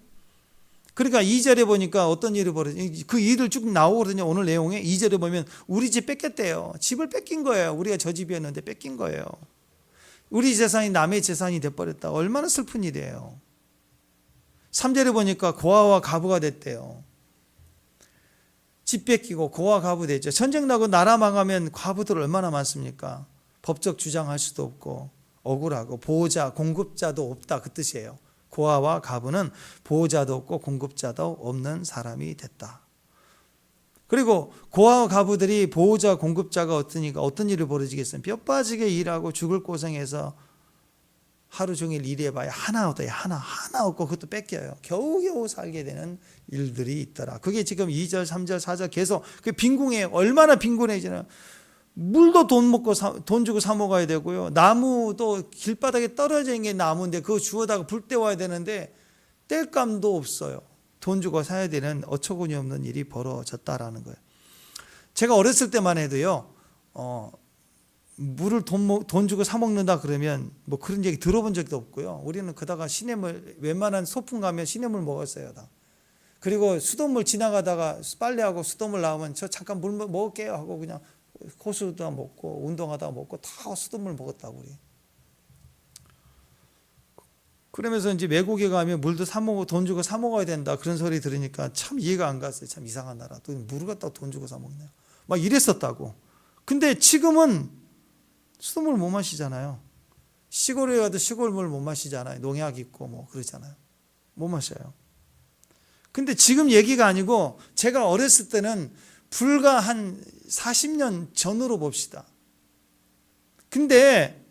그러니까 2절에 보니까 어떤 일이 벌어져요. 그 일을 쭉 나오거든요. 오늘 내용에 2절에 보면 우리 집 뺏겼대요. 집을 뺏긴 거예요. 우리가 저 집이었는데 뺏긴 거예요. 우리 재산이 남의 재산이 돼버렸다. 얼마나 슬픈 일이에요. 3절에 보니까 고아와 가부가 됐대요. 집 뺏기고 고아 가부 됐죠. 전쟁 나고 나라 망하면 과부들 얼마나 많습니까? 법적 주장할 수도 없고 억울하고 보호자, 공급자도 없다 그 뜻이에요. 고아와 가부는 보호자도 없고 공급자도 없는 사람이 됐다. 그리고 고아와 가부들이 보호자, 공급자가 없으니까 어떤 일이 벌어지겠어요? 뼈 빠지게 일하고 죽을 고생해서 하루 종일 일해봐야 하나 얻어요. 하나 얻고 그것도 뺏겨요. 겨우겨우 살게 되는 일들이 있더라. 그게 지금 2절, 3절, 4절 계속 그 빈궁에 얼마나 빈곤해지나. 물도 돈 주고 사 먹어야 되고요. 나무도 길바닥에 떨어져 있는 게 나무인데 그거 주워다가 불 때워야 되는데 뗄감도 없어요. 돈 주고 사야 되는 어처구니 없는 일이 벌어졌다라는 거예요. 제가 어렸을 때만 해도요. 물을 돈 주고 사 먹는다 그러면 뭐 그런 얘기 들어본 적도 없고요. 우리는 그다가 시냇물 웬만한 소풍 가면 시냇물 먹었어요. 다. 그리고 수돗물 지나가다가 빨래하고 수돗물 나오면 저 잠깐 물 먹을게요 하고 그냥 호수도 먹고 운동하다가 먹고 다 수돗물 먹었다고 우리. 그러면서 이제 외국에 가면 물도 사 먹고 돈 주고 사 먹어야 된다 그런 소리 들으니까 참 이해가 안 갔어요. 참 이상한 나라. 또 물을 갖다가 돈 주고 사 먹냐. 막 이랬었다고. 근데 지금은 수돗물 못 마시잖아요. 시골에 가도 시골물 못 마시잖아요. 농약 있고 뭐 그러잖아요. 못 마셔요. 근데 지금 얘기가 아니고 제가 어렸을 때는 불과 한 40년 전으로 봅시다. 근데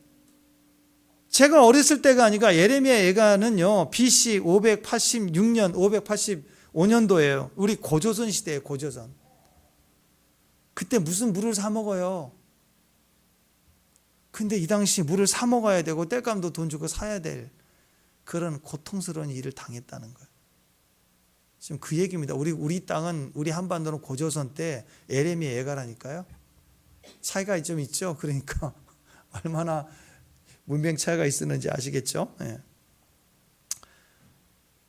제가 어렸을 때가 아니라 예레미야 예가는요. BC 586년 585년도예요. 우리 고조선 시대예요. 고조선. 그때 무슨 물을 사 먹어요. 근데 이 당시 물을 사 먹어야 되고 땔감도 돈 주고 사야 될 그런 고통스러운 일을 당했다는 거예요. 지금 그 얘기입니다. 우리 땅은 우리 한반도는 고조선 때 예레미야 예가라니까요. 차이가 좀 있죠. 그러니까 얼마나 문명 차이가 있었는지 아시겠죠. 네.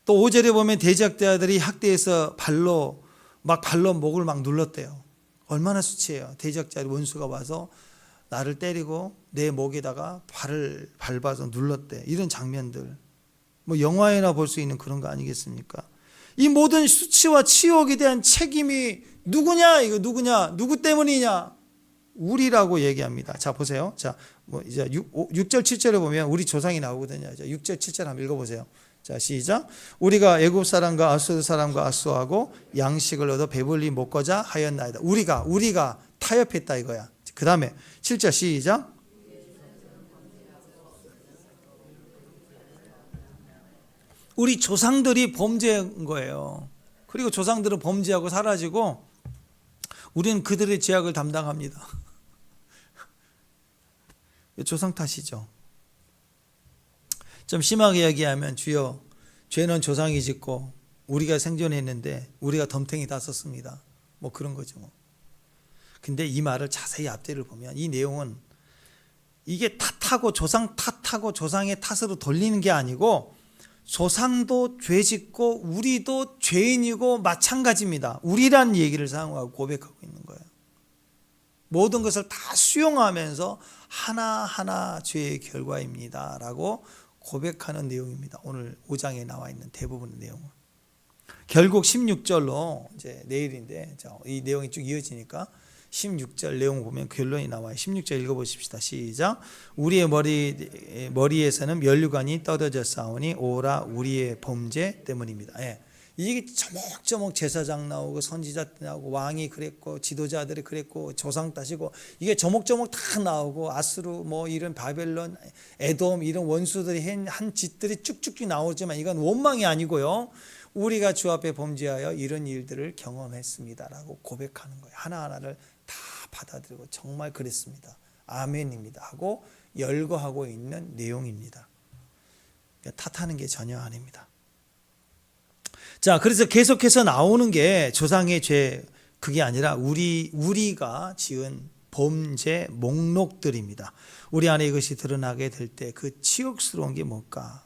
또 5절에 보면 대적자들이 학대해서 발로 목을 막 눌렀대요. 얼마나 수치해요. 대적자들 원수가 와서 나를 때리고 내 목에다가 발을 밟아서 눌렀대. 이런 장면들 뭐 영화에나 볼 수 있는 그런 거 아니겠습니까? 이 모든 수치와 치욕에 대한 책임이 누구냐? 이거 누구냐? 누구 때문이냐? 우리라고 얘기합니다. 자 보세요. 자 뭐 이제 6절 7절에 보면 우리 조상이 나오거든요. 자 6절 7절 한번 읽어보세요. 자 시작. 우리가 애굽 사람과 아수르 사람과 아수하고 양식을 얻어 배불리 먹고자 하였나이다. 우리가 타협했다 이거야. 그 다음에 7절 시작. 우리 조상들이 범죄한 거예요. 그리고 조상들은 범죄하고 사라지고 우리는 그들의 죄악을 담당합니다. 조상 탓이죠. 좀 심하게 얘기하면 주여 죄는 조상이 짓고 우리가 생존했는데 우리가 덤탱이 다 썼습니다. 뭐 그런 거죠. 뭐. 근데 이 말을 자세히 앞뒤를 보면 이 내용은 이게 조상 탓하고 조상의 탓으로 돌리는 게 아니고 조상도 죄 짓고 우리도 죄인이고 마찬가지입니다. 우리란 얘기를 사용하고 고백하고 있는 거예요. 모든 것을 다 수용하면서 하나하나 죄의 결과입니다 라고 고백하는 내용입니다. 오늘 5장에 나와 있는 대부분의 내용은. 결국 16절로 이제 내일인데 이 내용이 쭉 이어지니까 16절 내용 보면 결론이 나와요. 16절 읽어보십시다. 시작. 우리의 머리에서는 면류관이 떨어져 싸우니 오라 우리의 범죄 때문입니다. 예. 이게 조목조목 제사장 나오고 선지자 나오고 왕이 그랬고 지도자들이 그랬고 조상 따시고 이게 조목조목 다 나오고 아수르 뭐 이런 바벨론 에돔 이런 원수들이 한 짓들이 쭉쭉 나오지만 이건 원망이 아니고요. 우리가 주 앞에 범죄하여 이런 일들을 경험했습니다라고 고백하는 거예요. 하나하나를 다 받아들이고 정말 그랬습니다. 아멘입니다 하고 열거하고 있는 내용입니다. 탓하는 게 전혀 아닙니다. 자, 그래서 계속해서 나오는 게 조상의 죄 그게 아니라 우리가 지은 범죄 목록들입니다. 우리 안에 이것이 드러나게 될 때 그 치욕스러운 게 뭘까?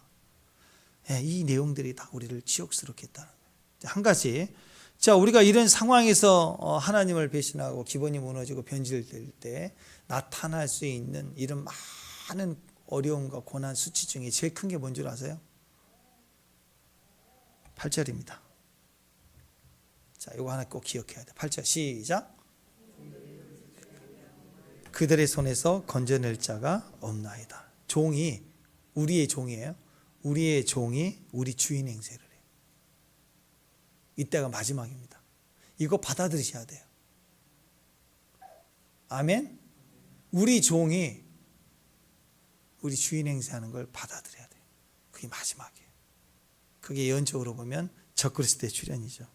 이 내용들이 다 우리를 치욕스럽게 했다는 거예요. 한 가지. 자, 우리가 이런 상황에서 하나님을 배신하고 기본이 무너지고 변질될 때 나타날 수 있는 이런 많은 어려움과 고난 수치 중에 제일 큰 게 뭔 줄 아세요? 8절입니다. 자, 이거 하나 꼭 기억해야 돼. 8절 시작. 그들의 손에서 건져낼 자가 없나이다. 종이 우리의 종이에요. 우리의 종이 우리 주인 행세를 해요. 이때가 마지막입니다. 이거 받아들이셔야 돼요. 아멘. 우리 종이 우리 주인 행세하는 걸 받아들여야 돼요. 그게 마지막이에요. 그게 예언적으로 보면 적그리스도의 출현이죠.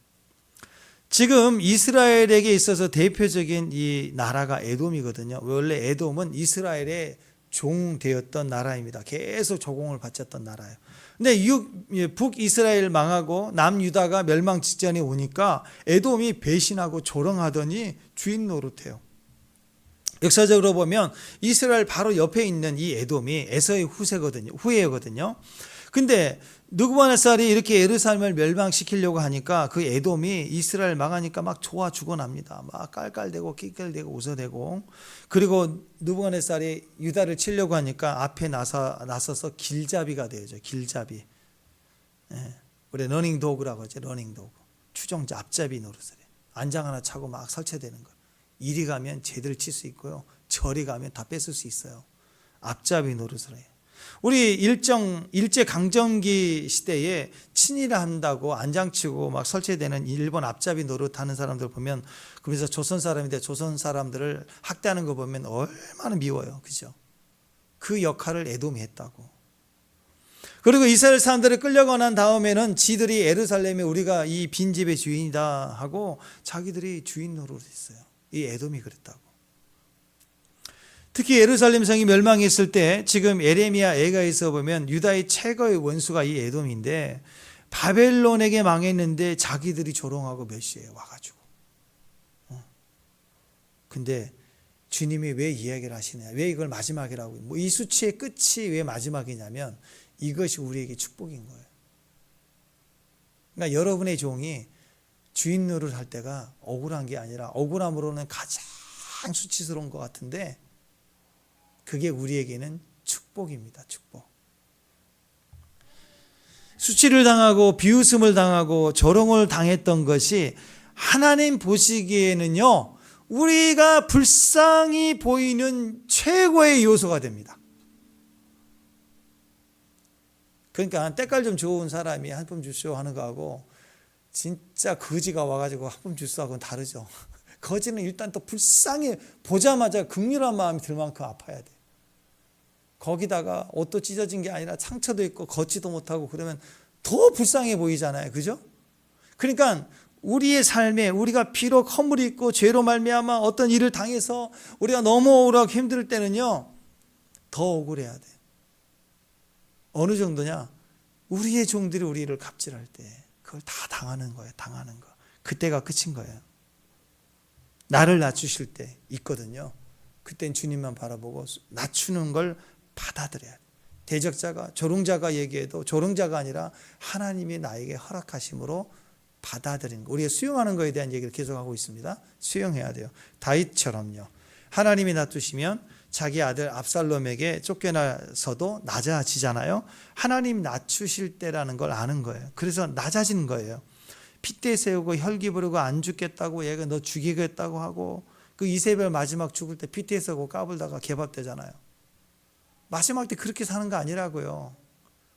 지금 이스라엘에게 있어서 대표적인 이 나라가 에돔이거든요. 원래 에돔은 이스라엘의 종되었던 나라입니다. 계속 조공을 바쳤던 나라예요. 근데 북이스라엘 망하고 남유다가 멸망 직전에 오니까 에돔이 배신하고 조롱하더니 주인 노릇해요. 역사적으로 보면 이스라엘 바로 옆에 있는 이 에돔이 에서의 후예거든요. 근데 느부갓네살이 이렇게 예루살렘을 멸망시키려고 하니까 그 에돔이 이스라엘 망하니까 막 좋아 죽어납니다. 막 깔깔대고 낄낄대고 웃어대고, 그리고 느부갓네살이 유다를 치려고 하니까 앞에 나서서 길잡이가 되죠. 길잡이. 우리 러닝 도구라고 하죠. 러닝 도구. 추종자 앞잡이 노릇을 해요. 안장 하나 차고 막 설치되는 거예요. 이리 가면 제대로 칠 수 있고요. 저리 가면 다 뺏을 수 있어요. 앞잡이 노릇을 해요. 우리 일제 강점기 시대에 친일을 한다고 안장치고 막 설치되는 일본 앞잡이 노릇하는 사람들 보면, 그래서 조선 사람인데 조선 사람들을 학대하는 거 보면 얼마나 미워요. 그죠? 그 역할을 에돔이 했다고. 그리고 이스라엘 사람들이 끌려가 난 다음에는 지들이 예루살렘에 우리가 이 빈집의 주인이다 하고 자기들이 주인 노릇했어요. 이 에돔이 그랬다고. 특히 예루살렘 성이 멸망했을 때 지금 에레미야 애가에서 보면 유다의 최고의 원수가 이 에돔인데, 바벨론에게 망했는데 자기들이 조롱하고 멸시해요. 와가지고. 근데 주님이 왜 이야기를 하시냐, 왜 이걸 마지막이라고, 뭐 이 수치의 끝이 왜 마지막이냐면 이것이 우리에게 축복인 거예요. 그러니까 여러분의 종이 주인 노릇을 할 때가 억울한 게 아니라, 억울함으로는 가장 수치스러운 것 같은데 그게 우리에게는 축복입니다. 축복. 수치를 당하고 비웃음을 당하고 조롱을 당했던 것이 하나님 보시기에는요, 우리가 불쌍히 보이는 최고의 요소가 됩니다. 그러니까 때깔 좀 좋은 사람이 한 푼 주시오 하는 거하고 진짜 거지가 와가지고 한 푼 주시오 하고는 다르죠. 거지는 일단 또 불쌍히 보자마자 긍휼한 마음이 들 만큼 아파야 돼. 거기다가 옷도 찢어진 게 아니라 상처도 있고 걷지도 못하고 그러면 더 불쌍해 보이잖아요. 그죠? 그러니까 우리의 삶에 우리가 비록 허물이 있고 죄로 말미암아 어떤 일을 당해서 우리가 너무 억울하고 힘들 때는요, 더 억울해야 돼. 어느 정도냐? 우리의 종들이 우리를 갑질할 때 그걸 다 당하는 거예요. 당하는 거. 그때가 끝인 거예요. 나를 낮추실 때 있거든요. 그땐 주님만 바라보고 낮추는 걸 받아들여야 돼요. 대적자가 조롱자가 얘기해도 조롱자가 아니라 하나님이 나에게 허락하심으로 받아들이는 거. 우리가 수용하는 거에 대한 얘기를 계속하고 있습니다. 수용해야 돼요. 다윗처럼요. 하나님이 낮추시면 자기 아들 압살롬에게 쫓겨나서도 낮아지잖아요. 하나님 낮추실 때라는 걸 아는 거예요. 그래서 낮아지는 거예요. 핏대 세우고 혈기 부르고 안 죽겠다고 얘가 너 죽이겠다고 하고 그 이세벨 마지막 죽을 때 핏대 세우고 까불다가 개밥되잖아요. 마지막 때 그렇게 사는 거 아니라고요.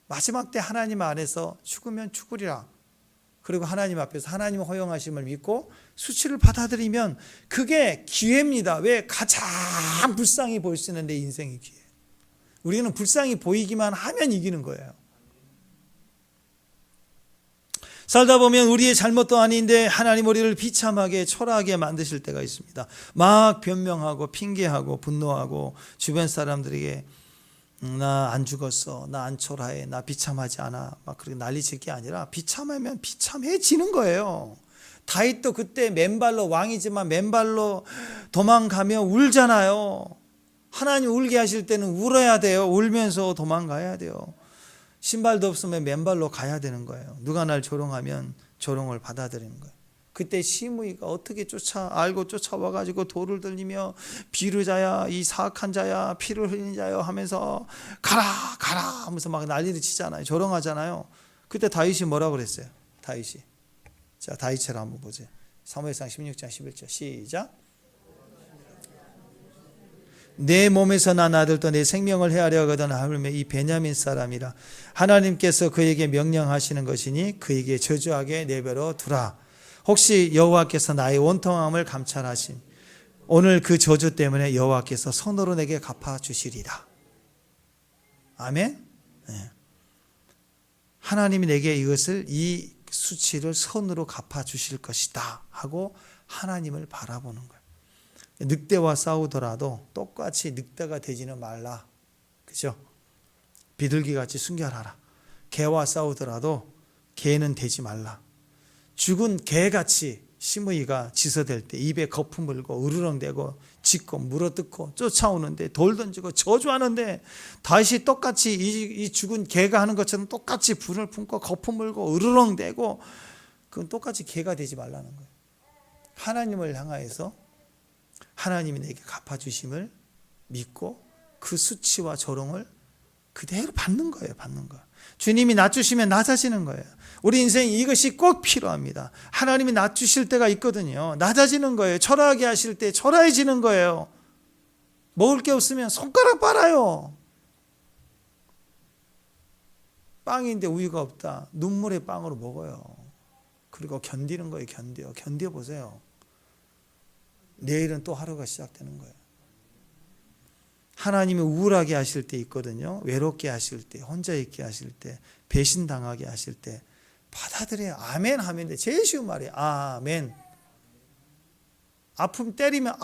마지막 때 하나님 안에서 죽으면 죽으리라. 그리고 하나님 앞에서 하나님 허용하심을 믿고 수치를 받아들이면 그게 기회입니다. 왜? 가장 불쌍히 보일 수 있는 내 인생이 기회. 우리는 불쌍히 보이기만 하면 이기는 거예요. 살다 보면 우리의 잘못도 아닌데 하나님 우리를 비참하게 초라하게 만드실 때가 있습니다. 막 변명하고 핑계하고 분노하고 주변 사람들에게 나 안 죽었어, 나 안 초라해, 나 비참하지 않아 막 그렇게 난리칠 게 아니라 비참하면 비참해지는 거예요. 다윗도 그때 맨발로 왕이지만 맨발로 도망가며 울잖아요. 하나님 울게 하실 때는 울어야 돼요. 울면서 도망가야 돼요. 신발도 없으면 맨발로 가야 되는 거예요. 누가 날 조롱하면 조롱을 받아들이는 거예요. 그때 시므이가 어떻게 알고 쫓아와가지고 돌을 들리며 비르자야 이 사악한 자야 피를 흘린 자야 하면서 가라 하면서 막 난리를 치잖아요. 조롱하잖아요. 그때 다윗이 뭐라고 그랬어요? 다윗이 자 다윗처럼 한번 보세요. 사무엘상 16장 11절 시작. 내 몸에서 난 아들도 내 생명을 해하려 하거든 하물며 이 베냐민 사람이라 하나님께서 그에게 명령하시는 것이니 그에게 저주하게 내버려 두라. 혹시 여호와께서 나의 원통함을 감찰하심 오늘 그 저주 때문에 여호와께서 손으로 내게 갚아주시리라. 아멘. 네. 하나님이 내게 이것을 이 수치를 손으로 갚아주실 것이다 하고 하나님을 바라보는 거예요. 늑대와 싸우더라도 똑같이 늑대가 되지는 말라. 그죠? 비둘기같이 순결하라. 개와 싸우더라도 개는 되지 말라. 죽은 개같이 시므이가 지서댈 때 입에 거품 물고 으르렁대고 짖고 물어뜯고 쫓아오는데 돌 던지고 저주하는데 다시 똑같이 이 죽은 개가 하는 것처럼 똑같이 불을 품고 거품 물고 으르렁대고 그건 똑같이 개가 되지 말라는 거예요. 하나님을 향하여서 하나님이 내게 갚아주심을 믿고 그 수치와 조롱을 그대로 받는 거예요. 받는 거. 주님이 낮추시면 낮아지는 거예요. 우리 인생에 이것이 꼭 필요합니다. 하나님이 낮추실 때가 있거든요. 낮아지는 거예요. 초라하게 하실 때 초라해지는 거예요. 먹을 게 없으면 손가락 빨아요. 빵인데 우유가 없다. 눈물의 빵으로 먹어요. 그리고 견디는 거예요. 견뎌보세요. 내일은 또 하루가 시작되는 거예요. 하나님이 우울하게 하실 때 있거든요. 외롭게 하실 때, 혼자 있게 하실 때, 배신당하게 하실 때 받아들여요. 아멘 하면 돼. 제일 쉬운 말이에요. 아멘. 아픔 때리면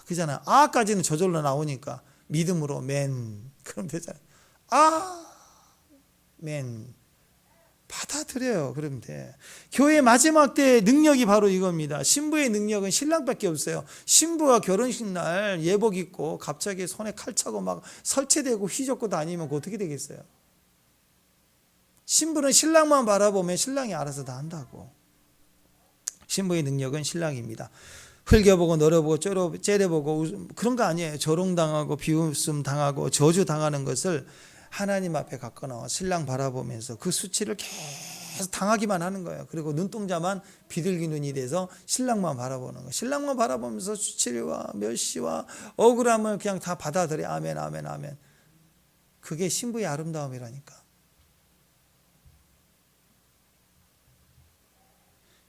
그잖아요. 아까지는 저절로 나오니까 믿음으로 맨 그럼 되잖아요. 맨 받아들여요. 그러면 돼. 교회의 마지막 때의 능력이 바로 이겁니다. 신부의 능력은 신랑밖에 없어요. 신부가 결혼식 날 예복 입고 갑자기 손에 칼 차고 막 설치되고 휘젓고 다니면 그거 어떻게 되겠어요? 신부는 신랑만 바라보면 신랑이 알아서 다 한다고. 신부의 능력은 신랑입니다. 흘겨보고 너려보고 째려보고 그런 거 아니에요. 조롱당하고 비웃음 당하고 저주 당하는 것을 하나님 앞에 갖고 나와 신랑 바라보면서 그 수치를 계속 당하기만 하는 거예요. 그리고 눈동자만 비둘기 눈이 돼서 신랑만 바라보는 거예요. 신랑만 바라보면서 수치와 멸시와 억울함을 그냥 다 받아들여. 아멘 아멘 아멘. 그게 신부의 아름다움이라니까.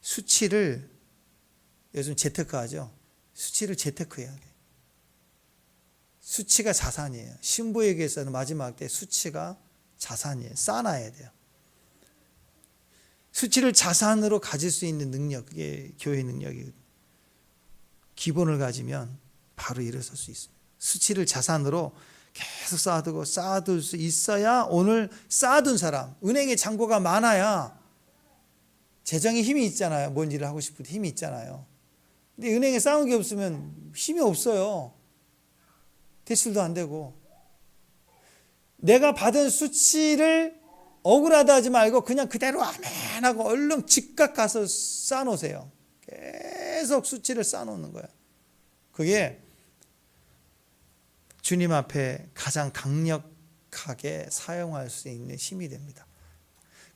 수치를 요즘 재테크하죠. 수치를 재테크해야 돼. 수치가 자산이에요. 신부에게서는 마지막 때 수치가 자산이에요. 쌓아놔야 돼요. 수치를 자산으로 가질 수 있는 능력, 그게 교회 능력이거든요. 기본을 가지면 바로 일어설 수 있습니다. 수치를 자산으로 계속 쌓아둘 수 있어야 오늘 쌓아둔 사람, 은행에 잔고가 많아야 재정에 힘이 있잖아요. 뭔 일을 하고 싶을 때 힘이 있잖아요. 근데 은행에 쌓은 게 없으면 힘이 없어요. 대출도 안 되고. 내가 받은 수치를 억울하다 하지 말고 그냥 그대로 아멘하고 얼른 즉각 가서 쌓아놓으세요. 계속 수치를 쌓아놓는 거예요. 그게 주님 앞에 가장 강력하게 사용할 수 있는 힘이 됩니다.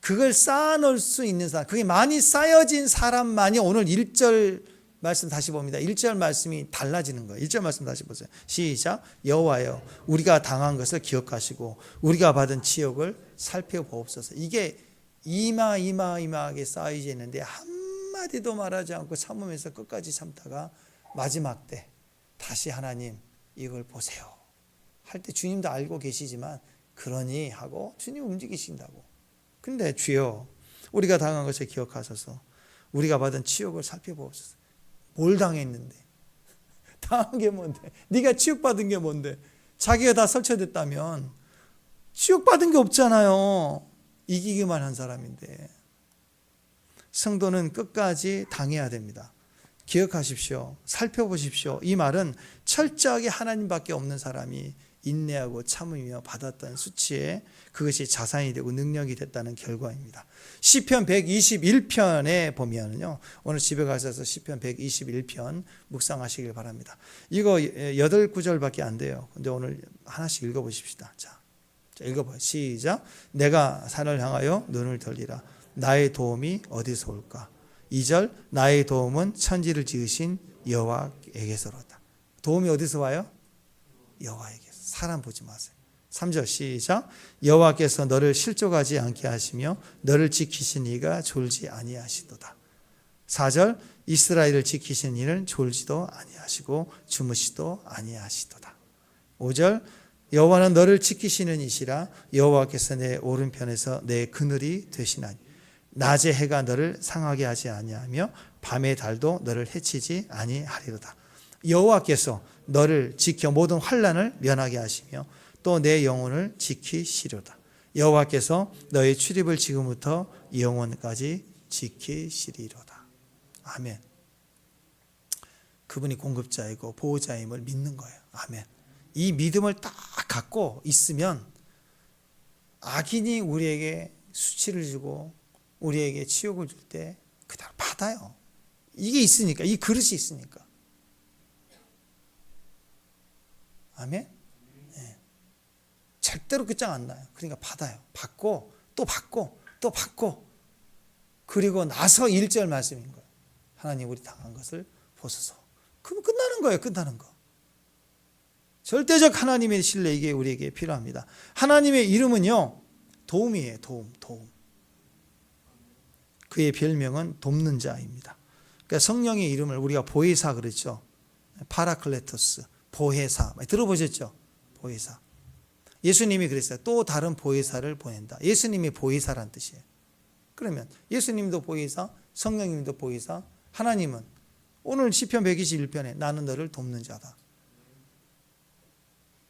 그걸 쌓아놓을 수 있는 사람, 그게 많이 쌓여진 사람만이 오늘 1절 말씀 다시 봅니다. 1절 말씀이 달라지는 거예요. 1절 말씀 다시 보세요. 시작. 여호와여, 우리가 당한 것을 기억하시고 우리가 받은 치욕을 살펴보옵소서. 이게 이마하게 쌓여져 있는데 한마디도 말하지 않고 참으면서 끝까지 참다가 마지막 때 다시 하나님 이걸 보세요 할 때 주님도 알고 계시지만 그러니 하고 주님 움직이신다고. 근데 주여, 우리가 당한 것을 기억하소서. 우리가 받은 치욕을 살펴보옵소서. 뭘 당했는데? 당한 게 뭔데? 네가 치욕받은 게 뭔데? 자기가 다 설쳐됐다면 치욕받은 게 없잖아요. 이기기만 한 사람인데. 성도는 끝까지 당해야 됩니다. 기억하십시오. 살펴보십시오. 이 말은 철저하게 하나님밖에 없는 사람이 인내하고 참으며 받았던 수치에 그것이 자산이 되고 능력이 됐다는 결과입니다. 시편 121편에 보면요, 오늘 집에 가셔서 시편 121편 묵상하시길 바랍니다. 이거 8구절밖에 안 돼요. 근데 오늘 하나씩 읽어보십시다. 자, 읽어봐요. 시작. 내가 산을 향하여 눈을 돌리라. 나의 도움이 어디서 올까? 2절. 나의 도움은 천지를 지으신 여호와에게서로다. 도움이 어디서 와요? 여호와에게서. 사람 보지 마세요. 3절 시작. 여호와께서 너를 실족하지 않게 하시며 너를 지키신 이가 졸지 아니하시도다. 4절. 이스라엘을 지키신 이는 졸지도 아니하시고 주무시도 아니하시도다. 5절. 여호와는 너를 지키시는 이시라. 여호와께서 내 오른편에서 내 그늘이 되시나니 낮에 해가 너를 상하게 하지 아니하며 밤의 달도 너를 해치지 아니하리로다. 여호와께서 너를 지켜 모든 환난을 면하게 하시며 또 내 영혼을 지키시리로다. 여호와께서 너의 출입을 지금부터 영원까지 지키시리로다. 아멘. 그분이 공급자이고 보호자임을 믿는 거예요. 아멘. 이 믿음을 딱 갖고 있으면 악인이 우리에게 수치를 주고 우리에게 치욕을 줄 때 그대로 받아요. 이게 있으니까, 이 그릇이 있으니까. 아멘? 네. 절대로 끝장 안 나요. 그러니까 받아요. 받고 또 받고 또 받고, 그리고 나서 1절 말씀인 거예요. 하나님 우리 당한 것을 보소서. 그럼 끝나는 거예요. 끝나는 거. 절대적 하나님의 신뢰, 이게 우리에게 필요합니다. 하나님의 이름은요, 도움이에요. 도움. 그의 별명은 돕는 자입니다. 그러니까 성령의 이름을 우리가 보혜사 그랬죠. 파라클레토스, 보혜사. 들어보셨죠? 보혜사. 예수님이 그랬어요. 또 다른 보혜사를 보낸다. 예수님이 보혜사란 뜻이에요. 그러면 예수님도 보혜사, 성령님도 보혜사, 하나님은 오늘 시편 121편에 나는 너를 돕는 자다.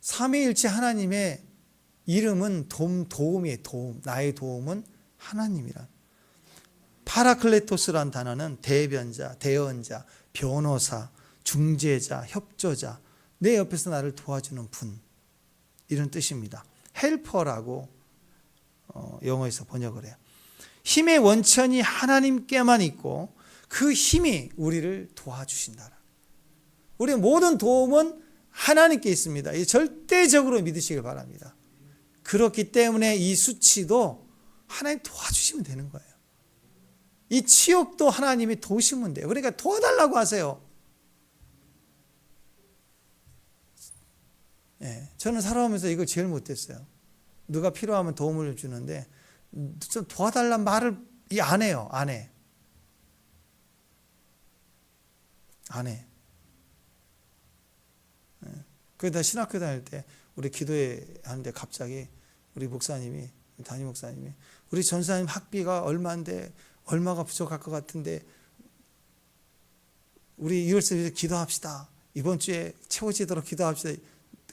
삼위일체 하나님의 이름은 도움이에요. 도움. 나의 도움은 하나님이란. 파라클레토스란 단어는 대변자, 대언자, 변호사, 중재자, 협조자, 내 옆에서 나를 도와주는 분, 이런 뜻입니다. 헬퍼라고 영어에서 번역을 해요. 힘의 원천이 하나님께만 있고 그 힘이 우리를 도와주신다. 우리의 모든 도움은 하나님께 있습니다. 절대적으로 믿으시길 바랍니다. 그렇기 때문에 이 수치도 하나님 도와주시면 되는 거예요. 이 치욕도 하나님이 도우시면 돼요. 그러니까 도와달라고 하세요. 예, 저는 살아오면서 이걸 제일 못했어요. 누가 필요하면 도움을 주는데 좀 도와달라는 말을 안 해요. 안 해. 예. 그러다 신학교 다닐 때 우리 기도회 하는데 갑자기 우리 목사님이, 담임 목사님이, 우리 전사님 학비가 얼마인데 얼마가 부족할 것 같은데 우리 이월서 기도합시다. 이번 주에 채워지도록 기도합시다.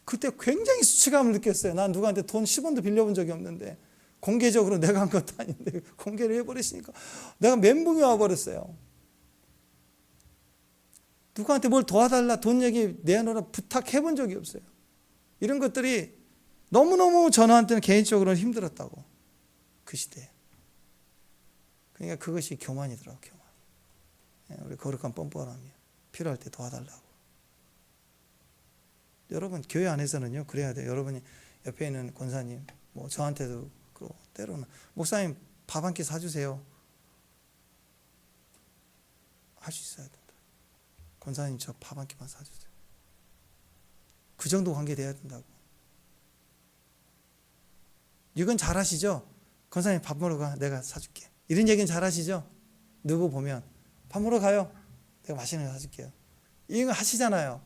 그때 굉장히 수치감을 느꼈어요. 난 누구한테 돈 10원도 빌려본 적이 없는데 공개적으로 내가 한 것도 아닌데 공개를 해버리시니까 내가 멘붕이 와버렸어요. 누구한테 뭘 도와달라, 돈 얘기 내놓으라 부탁해 본 적이 없어요. 이런 것들이 너무너무 저한테는 개인적으로는 힘들었다고. 그 시대에. 그러니까 그것이 교만이더라고요. 교만. 우리 거룩한 뻔뻔함이요. 필요할 때 도와달라고. 여러분 교회 안에서는요 그래야 돼요. 여러분이 옆에 있는 권사님 뭐 저한테도 그러고 때로는 목사님 밥 한 끼 사주세요. 할 수 있어야 된다. 권사님 저 밥 한 끼만 사주세요. 그 정도 관계 돼야 된다고. 이건 잘하시죠? 권사님 밥 먹으러 가. 내가 사줄게. 이런 얘기는 잘하시죠? 누구 보면 밥 먹으러 가요. 내가 맛있는 거 사줄게요. 이거 하시잖아요.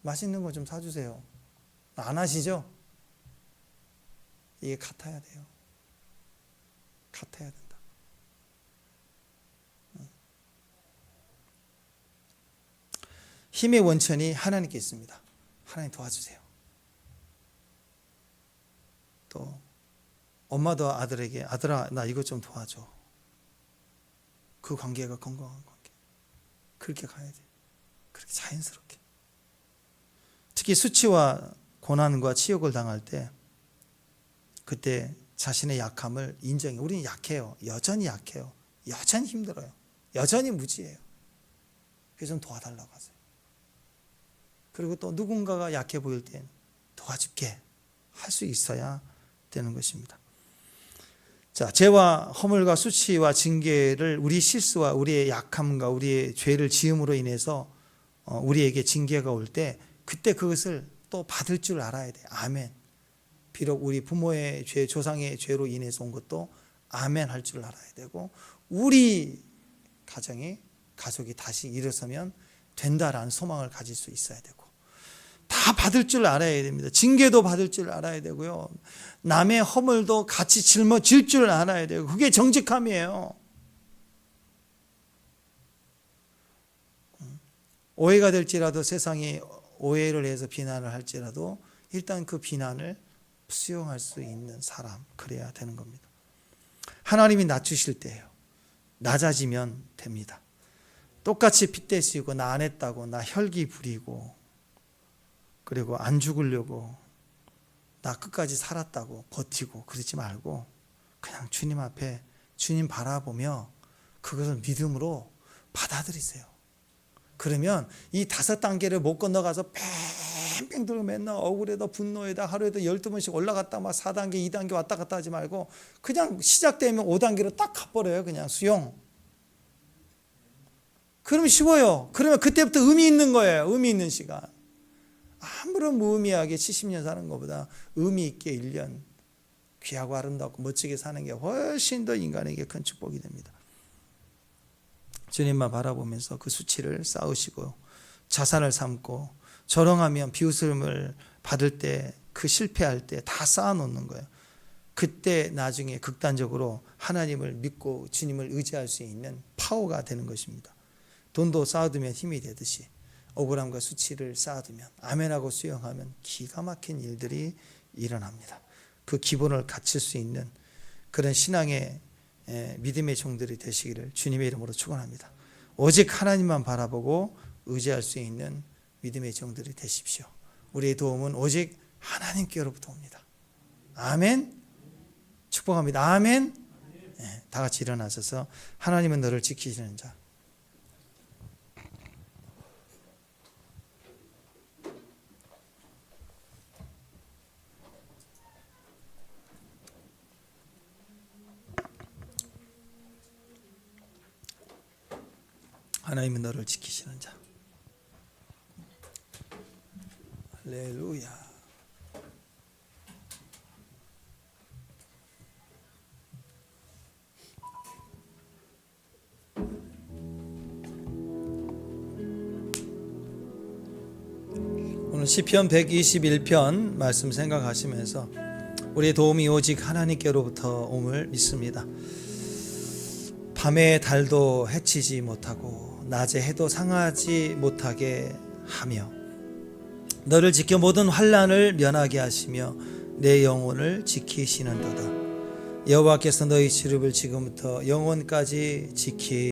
맛있는 거 좀 사주세요. 안 하시죠? 이게 같아야 돼요. 같아야 된다. 힘의 원천이 하나님께 있습니다. 하나님 도와주세요. 또 엄마도 아들에게 아들아 나 이것 좀 도와줘. 그 관계가 건강한 관계. 그렇게 가야 돼요. 그렇게 자연스럽게. 특히 수치와 고난과 치욕을 당할 때 그때 자신의 약함을 인정해. 우리는 약해요. 여전히 약해요. 여전히 힘들어요. 여전히 무지해요. 그래서 좀 도와달라고 하세요. 그리고 또 누군가가 약해 보일 땐 도와줄게 할 수 있어야 되는 것입니다. 자, 죄와 허물과 수치와 징계를 우리 실수와 우리의 약함과 우리의 죄를 지음으로 인해서 우리에게 징계가 올 때 그때 그것을 또 받을 줄 알아야 돼. 아멘. 비록 우리 부모의 죄, 조상의 죄로 인해서 온 것도 아멘 할 줄 알아야 되고 우리 가족이 다시 일어서면 된다라는 소망을 가질 수 있어야 되고 다 받을 줄 알아야 됩니다. 징계도 받을 줄 알아야 되고요. 남의 허물도 같이 짊어질 줄 알아야 되고 그게 정직함이에요. 오해가 될지라도 세상이 오해를 해서 비난을 할지라도 일단 그 비난을 수용할 수 있는 사람 그래야 되는 겁니다. 하나님이 낮추실 때예요. 낮아지면 됩니다. 똑같이 핏대시고 나 안 했다고 나 혈기 부리고 그리고 안 죽으려고 나 끝까지 살았다고 버티고 그러지 말고 그냥 주님 앞에 주님 바라보며 그것을 믿음으로 받아들이세요. 그러면 이 5단계를 못 건너가서 뺑뺑 들고 맨날 억울해다 분노에다 하루에도 12번씩 올라갔다 막 4단계 2단계 왔다 갔다 하지 말고 그냥 시작되면 5단계로 딱 가버려요. 그냥 수용. 그러면 쉬워요. 그러면 그때부터 의미 있는 거예요. 의미 있는 시간. 아무런 무의미하게 70년 사는 것보다 의미 있게 1년 귀하고 아름답고 멋지게 사는 게 훨씬 더 인간에게 큰 축복이 됩니다. 주님만 바라보면서 그 수치를 쌓으시고 자산을 삼고 조롱하면 비웃음을 받을 때 그 실패할 때 다 쌓아놓는 거예요. 그때 나중에 극단적으로 하나님을 믿고 주님을 의지할 수 있는 파워가 되는 것입니다. 돈도 쌓아두면 힘이 되듯이 억울함과 수치를 쌓아두면 아멘하고 수용하면 기가 막힌 일들이 일어납니다. 그 기본을 갖출 수 있는 그런 신앙의 믿음의 종들이 되시기를 주님의 이름으로 축원합니다. 오직 하나님만 바라보고 의지할 수 있는 믿음의 종들이 되십시오. 우리의 도움은 오직 하나님께로부터 옵니다. 아멘. 축복합니다. 아멘. 네, 다 같이 일어나셔서 하나님은 너를 지키시는 자. 하나님은 너를 지키시는 자. 할렐루야. 오늘 시편 121편 말씀 생각하시면서 우리의 도움이 오직 하나님께로부터 옴을 믿습니다. 밤에 달도 해치지 못하고 낮에 해도 상하지 못하게 하며 너를 지켜 모든 환난을 면하게 하시며 내 영혼을 지키시는도다. 여호와께서 너희 시름을 지금부터 영혼까지 지키